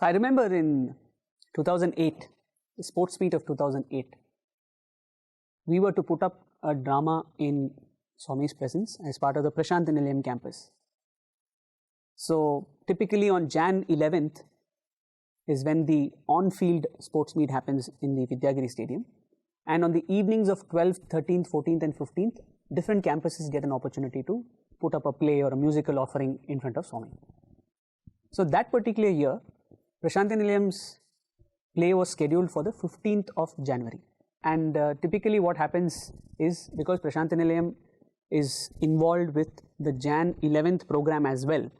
So I remember in 2008, Sports Meet of 2008. We were to put up a drama in Swami's presence as part of the Prasanthi Nilayam campus. So typically on Jan 11th is when the on-field sports meet happens in the Vidyagiri Stadium, and on the evenings of 12th, 13th, 14th and 15th, different campuses get an opportunity to put up a play or a musical offering in front of Swami. So that particular year, Prasanthi Nilayam's play was scheduled for the 15th of January. And typically what happens is, because Prasanthi Nilayam is involved with the Jan 11th program as well,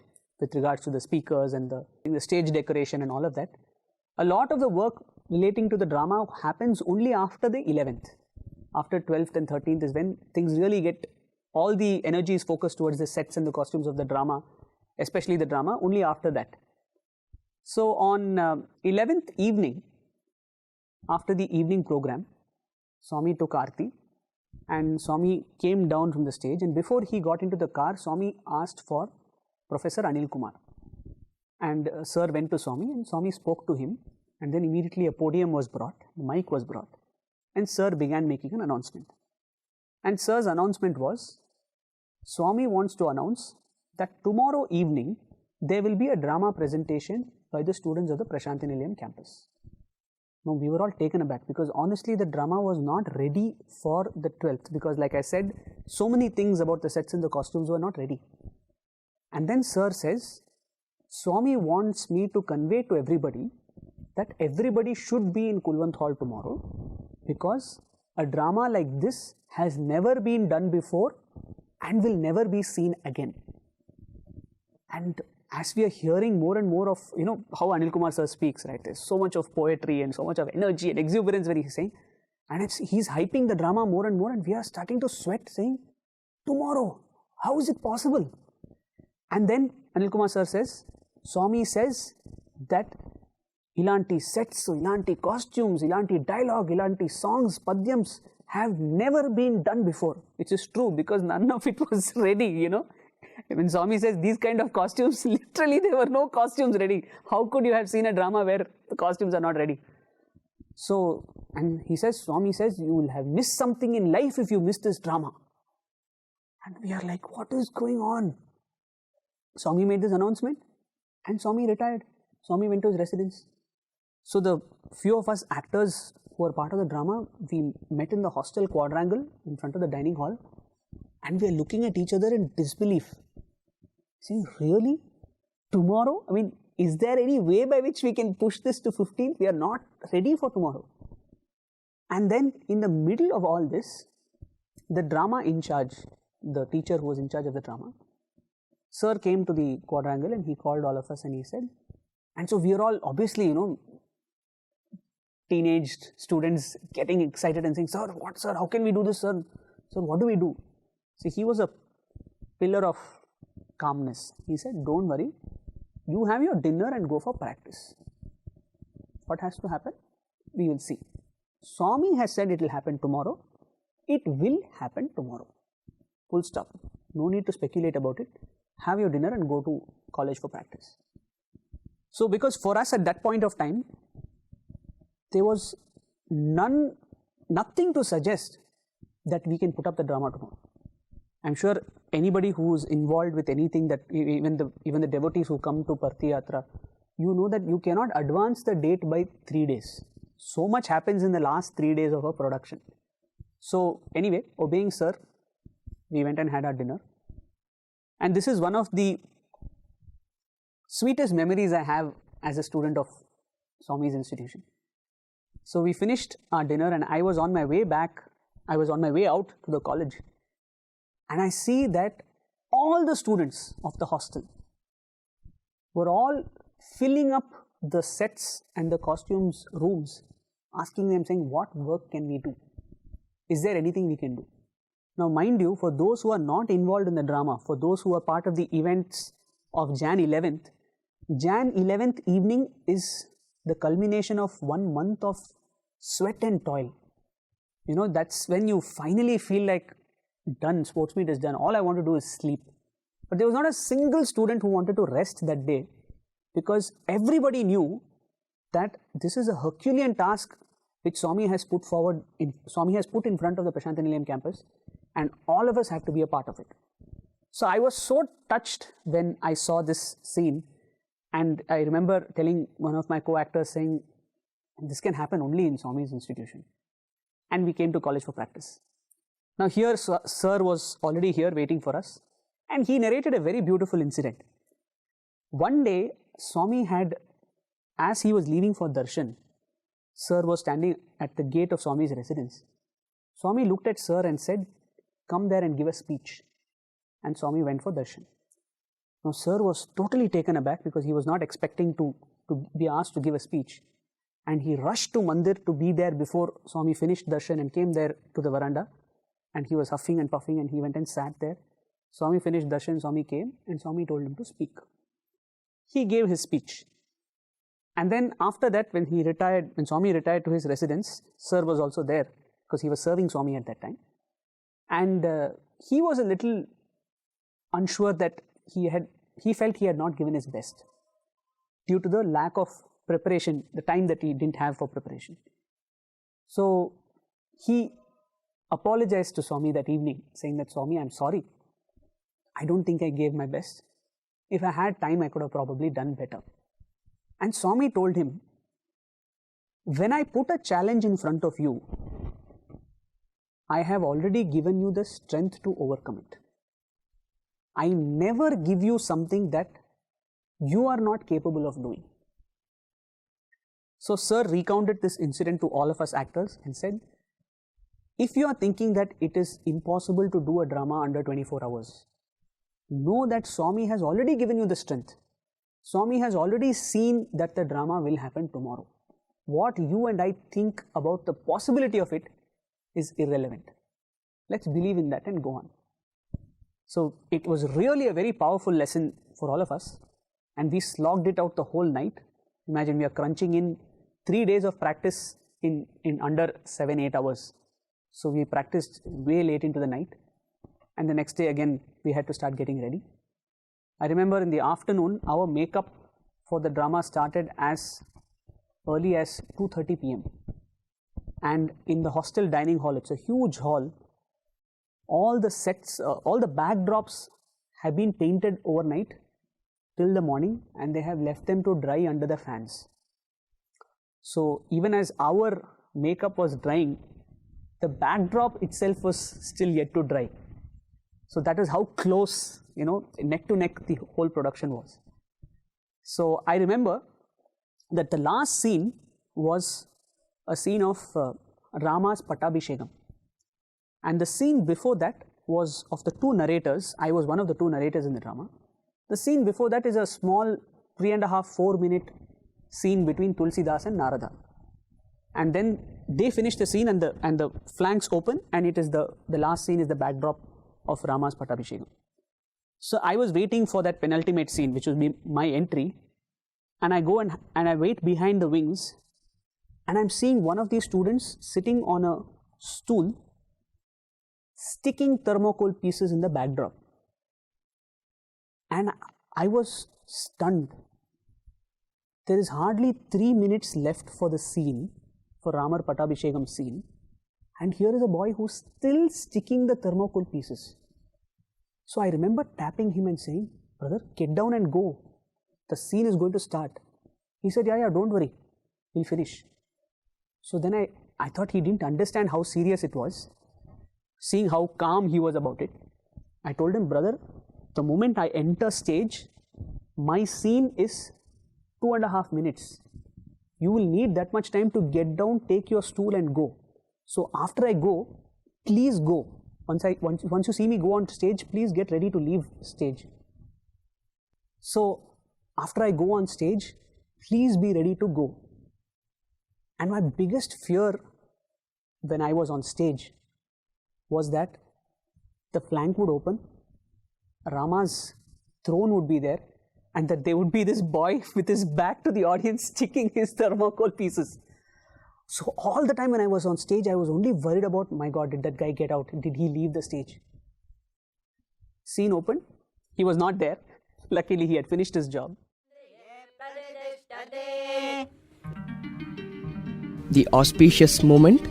with regards to the speakers and the stage decoration and all of that, a lot of the work relating to the drama happens only after the 11th. After 12th and 13th is when things really get, all the energy is focused towards the sets and the costumes of the drama, especially the drama, only after that. So on 11th evening, after the evening program, Swami took Aarti and Swami came down from the stage, and before he got into the car, Swami asked for Professor Anil Kumar, and Sir went to Swami and Swami spoke to him, and then immediately a podium was brought, the mic was brought, and Sir began making an announcement. And Sir's announcement was, Swami wants to announce that tomorrow evening there will be a drama presentation by the students of the Prasanthi Nilayam campus. Now we were all taken aback, because honestly the drama was not ready for the 12th, because like I said, so many things about the sets and the costumes were not ready. And then Sir says, Swami wants me to convey to everybody that everybody should be in Kulwant Hall tomorrow, because a drama like this has never been done before and will never be seen again. And as we are hearing more and more of, how Anil Kumar Sir speaks, right? There's so much of poetry and so much of energy and exuberance when he's saying, and he's hyping the drama more and more, and we are starting to sweat saying, tomorrow, how is it possible? And then Anil Kumar Sir says, Swami says that ilanti sets, ilanti costumes, ilanti dialogue, ilanti songs, padyams have never been done before, which is true, because none of it was ready, When Swami says these kind of costumes, literally there were no costumes ready. How could you have seen a drama where the costumes are not ready? So, and Swami says, you will have missed something in life if you miss this drama. And we are like, what is going on? Swami made this announcement and Swami retired. Swami went to his residence. So the few of us actors who were part of the drama, we met in the hostel quadrangle in front of the dining hall, and we are looking at each other in disbelief. Saying, really? Tomorrow? I mean, is there any way by which we can push this to 15th? We are not ready for tomorrow. And then in the middle of all this, the drama in charge, the teacher who was in charge of the drama, Sir came to the quadrangle and he called all of us and he said, and so we are all obviously, teenage students getting excited and saying, Sir, what, Sir, how can we do this, Sir? Sir, what do we do? So he was a pillar of calmness. He said, don't worry, you have your dinner and go for practice. What has to happen? We will see. Swami has said it will happen tomorrow. It will happen tomorrow. Full stop. No need to speculate about it. Have your dinner and go to college for practice. So because for us at that point of time, there was nothing to suggest that we can put up the drama tomorrow. I'm sure anybody who's involved with anything, that even the devotees who come to Parthi Yatra, you know that you cannot advance the date by 3 days. So much happens in the last 3 days of a production. So anyway, obeying Sir, we went and had our dinner. And this is one of the sweetest memories I have as a student of Swami's institution. So we finished our dinner and I was on my way out to the college. And I see that all the students of the hostel were all filling up the sets and the costumes rooms, asking them, saying, what work can we do? Is there anything we can do? Now mind you, for those who are not involved in the drama, for those who are part of the events of Jan 11th evening is the culmination of 1 month of sweat and toil. That's when you finally feel like, done, sports meet is done, all I want to do is sleep. But there was not a single student who wanted to rest that day, because everybody knew that this is a Herculean task which Swami has put forward, Swami has put in front of the Prasanthi Nilayam campus, and all of us have to be a part of it. So I was so touched when I saw this scene, and I remember telling one of my co-actors saying, this can happen only in Swami's institution. And we came to college for practice. Now here Sir was already here waiting for us, and he narrated a very beautiful incident. One day Swami had, as he was leaving for darshan, Sir was standing at the gate of Swami's residence. Swami looked at Sir and said, come there and give a speech. And Swami went for darshan. Now Sir was totally taken aback because he was not expecting to be asked to give a speech. And he rushed to Mandir to be there before Swami finished darshan and came there to the veranda. And he was huffing and puffing, and he went and sat there. Swami finished darshan, Swami came, and Swami told him to speak. He gave his speech. And then after that, when Swami retired to his residence, Sir was also there because he was serving Swami at that time. And he was a little unsure that he felt he had not given his best due to the lack of preparation, the time that he didn't have for preparation. So he apologized to Swami that evening, saying that, Swami, I'm sorry. I don't think I gave my best. If I had time, I could have probably done better. And Swami told him, when I put a challenge in front of you, I have already given you the strength to overcome it. I never give you something that you are not capable of doing. So Sir recounted this incident to all of us actors and said, if you are thinking that it is impossible to do a drama under 24 hours, know that Swami has already given you the strength. Swami has already seen that the drama will happen tomorrow. What you and I think about the possibility of it is irrelevant. Let's believe in that and go on. So it was really a very powerful lesson for all of us, and we slogged it out the whole night. Imagine we are crunching in 3 days of practice in under 7-8 hours. So we practiced way late into the night, and the next day again we had to start getting ready. I remember in the afternoon our makeup for the drama started as early as 2:30 p.m. and in the hostel dining hall, it's a huge hall, all the sets, all the backdrops have been painted overnight till the morning, and they have left them to dry under the fans. So even as our makeup was drying, the backdrop itself was still yet to dry. So that is how close, neck to neck the whole production was. So I remember that the last scene was a scene of Rama's Pattabhishekam. And the scene before that was of the two narrators. I was one of the two narrators in the drama. The scene before that is a small 3.5-4 minute scene between Tulsidas and Narada. And then they finish the scene and the flanks open, and it is the last scene is the backdrop of Rama's Pattabhishekam. So I was waiting for that penultimate scene, which would be my entry, and I go and I wait behind the wings, and I'm seeing one of these students sitting on a stool sticking thermocol pieces in the backdrop, and I was stunned. There is hardly 3 minutes left for the scene, for Ramar Pattabhishekam scene, and here is a boy who's still sticking the thermocol pieces. So I remember tapping him and saying, brother, get down and go. The scene is going to start. He said, yeah, don't worry, we'll finish. So then I thought he didn't understand how serious it was. Seeing how calm he was about it, I told him, brother, the moment I enter stage, my scene is 2.5 minutes. You will need that much time to get down, take your stool and go. So after I go, please go. Once you see me go on stage, please get ready to leave stage. So after I go on stage, please be ready to go. And my biggest fear when I was on stage was that the flank would open, Rama's throne would be there, and that there would be this boy with his back to the audience sticking his thermocol pieces. So all the time when I was on stage, I was only worried about, my God, did that guy get out? Did he leave the stage? Scene opened. He was not there. Luckily, he had finished his job. The auspicious moment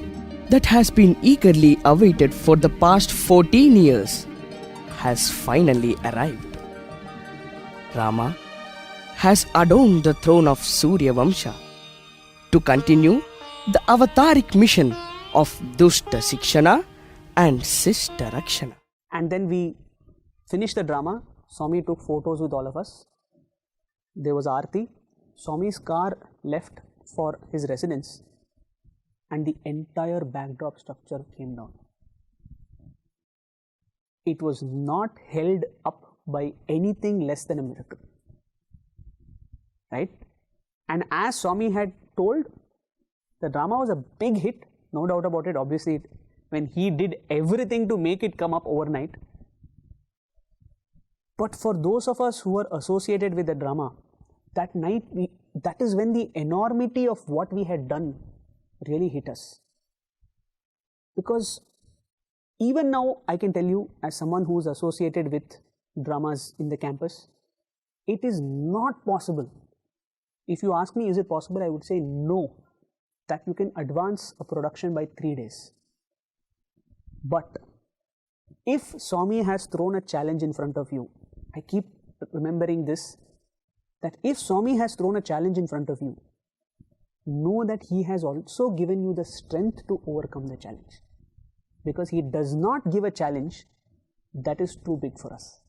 that has been eagerly awaited for the past 14 years has finally arrived. Rama has adorned the throne of Surya Vamsha to continue the avataric mission of Dushta Sikshana and Sishta Rakshana. And then we finished the drama. Swami took photos with all of us. There was Aarti. Swami's car left for his residence and the entire backdrop structure came down. It was not held up by anything less than a miracle. Right? And as Swami had told, the drama was a big hit, no doubt about it. Obviously, when he did everything to make it come up overnight. But for those of us who were associated with the drama, that night, that is when the enormity of what we had done really hit us. Because even now, I can tell you, as someone who is associated with dramas in the campus, it is not possible. If you ask me, is it possible? I would say no, that you can advance a production by 3 days. But if Swami has thrown a challenge in front of you, I keep remembering this, that if Swami has thrown a challenge in front of you, know that he has also given you the strength to overcome the challenge. Because he does not give a challenge that is too big for us.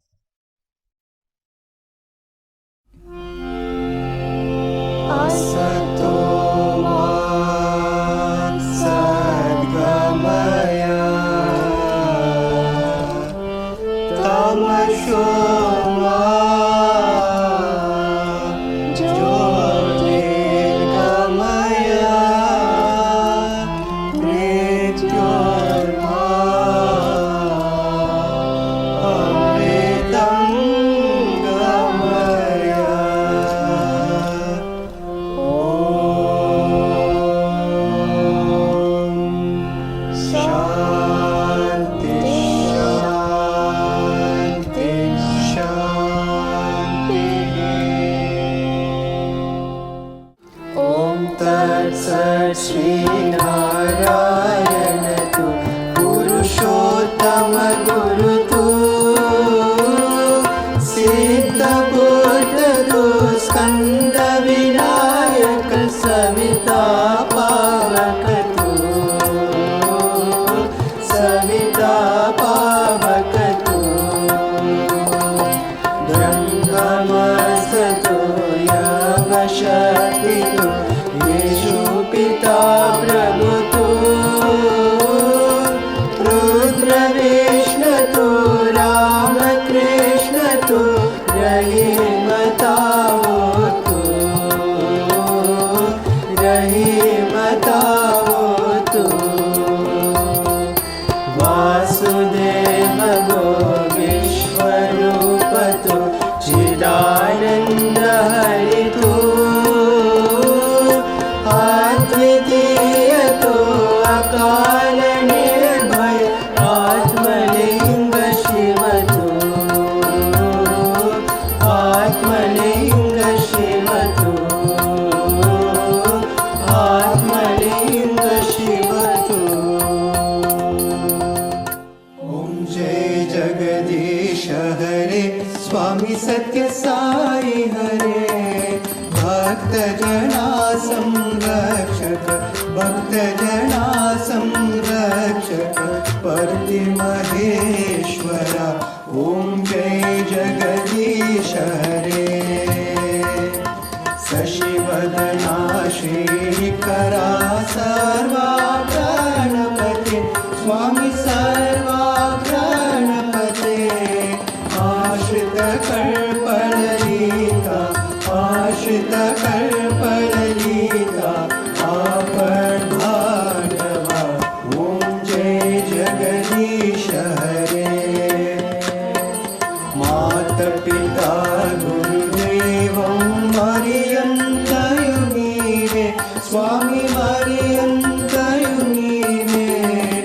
Swami Mariam Kayuni me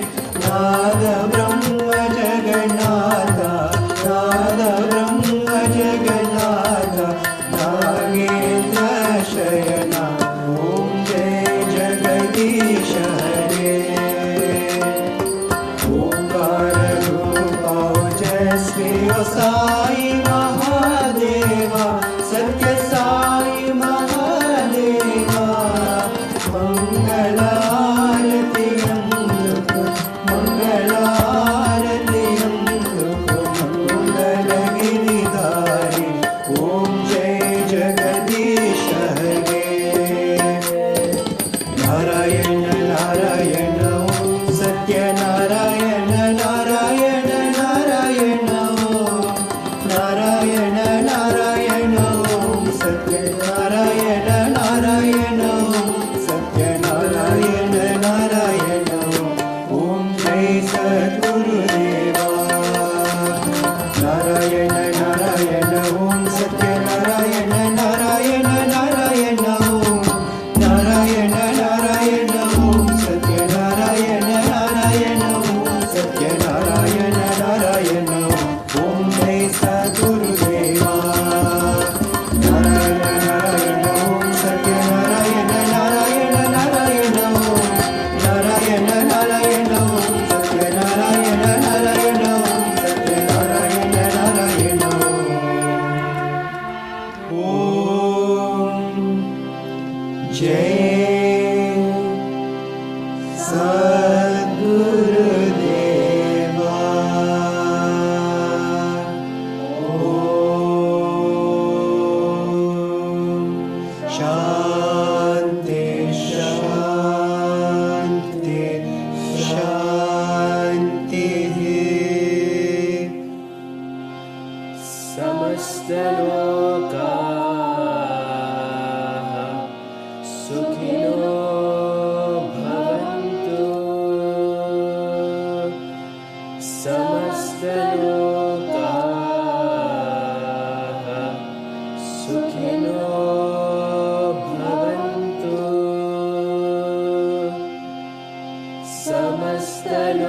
समस्तलोकाः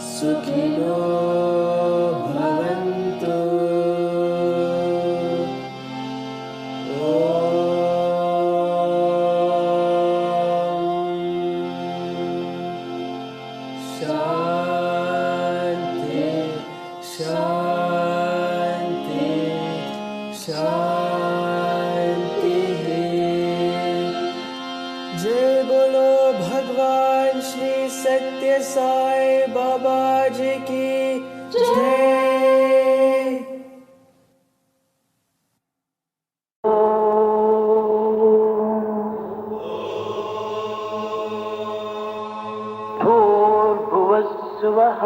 सुखिनो भवन्तु। शान्ति शान्ति शान्तिः। जय बोलो भगवान श्री सत्य साई बाबा जी की जय। भूर्भुवस्सुवः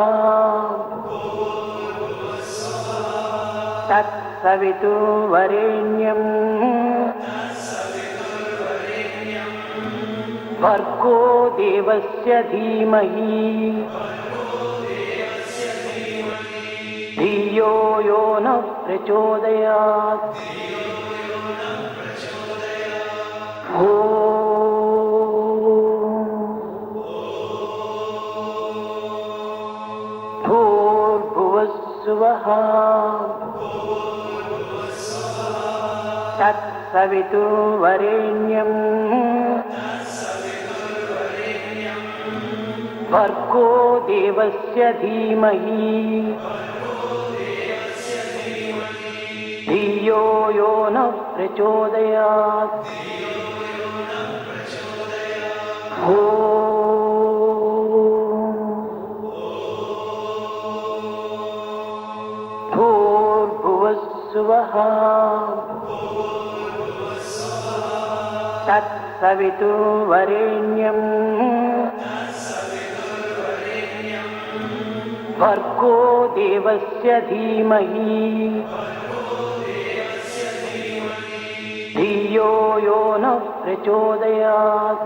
तत्सवितुर्वरेण्यं भर्गो देवस्य धीमहि धियो यो नः प्रचोदयात्। भूर्भुवस्सुवः तत्सवितुर्वरेण्यं भर्गो देवस्य धीमहि धियो यो नः प्रचोदयात्। भूर्भुवस्सुवः तत्सवितुर्वरेण्यं भर्गो देवस्य धीमहि धियो यो नः प्रचोदयात्।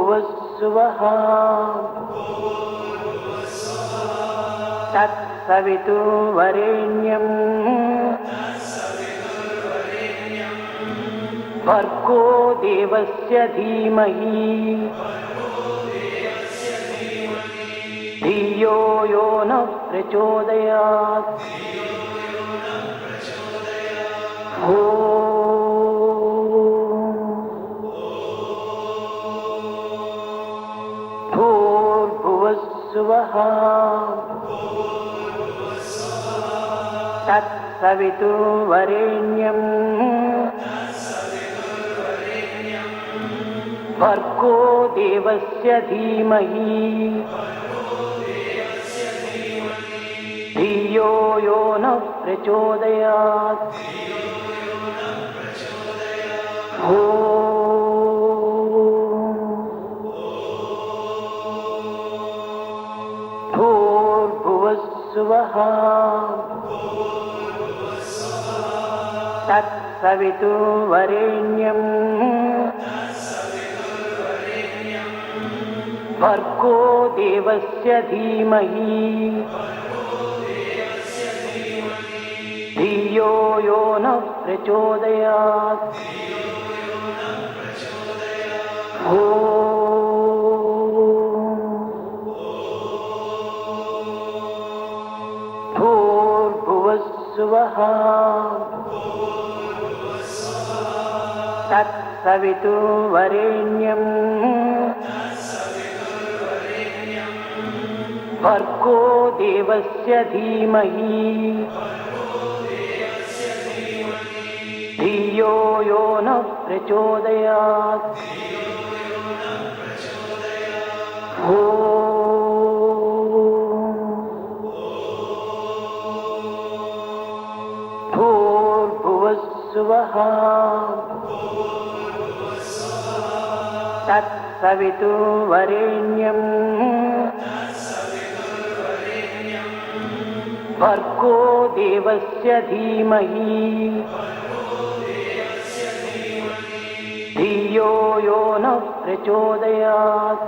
भूर्भुवस्सुवः तत्सवितुर्वरेण्यं भर्गो देवस्य धीमहि धियो यो नः प्रचोदयात्। भूर्भुवस्सुवः तत्सवितुर्वरेण्यं भर्गो देवस्य धीमहि धियो यो नः प्रचोदयात्। भूर्भुवस्सुवः तत्सवितुर्वरेण्यं भर्गो देवस्य धीमहि धियो यो नः प्रचोदयात्। भूर्भुवस्सुवः तत्सवितुर्वरेण्यं भर्गो देवस्य धीमहि धियो यो नः प्रचोदयात्। भूर्भुवस्सुवः तत्सवितुर्वरेण्यं भर्गो देवस्य धीमहि धियो यो नः प्रचोदयात्।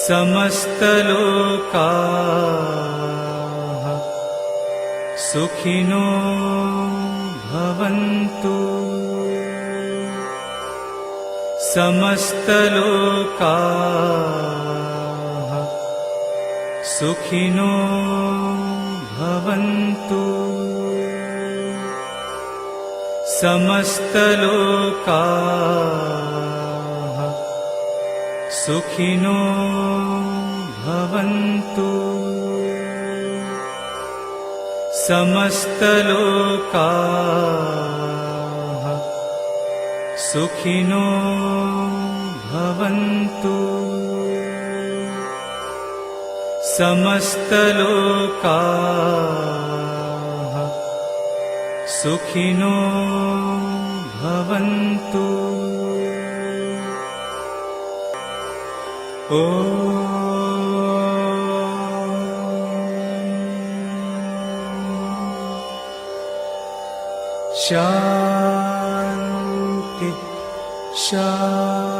समस्तलोकाः सुखिनो भवन्तु समस्तलोकाः सुखिनो भवन्तु समस्तलोकाः सुखिनो भवन्तु समस्तलोकाः सुखिनो भवन्तु समस्तलोकाः सुखिनो भवन्तु ॐ शान्ति शान्ति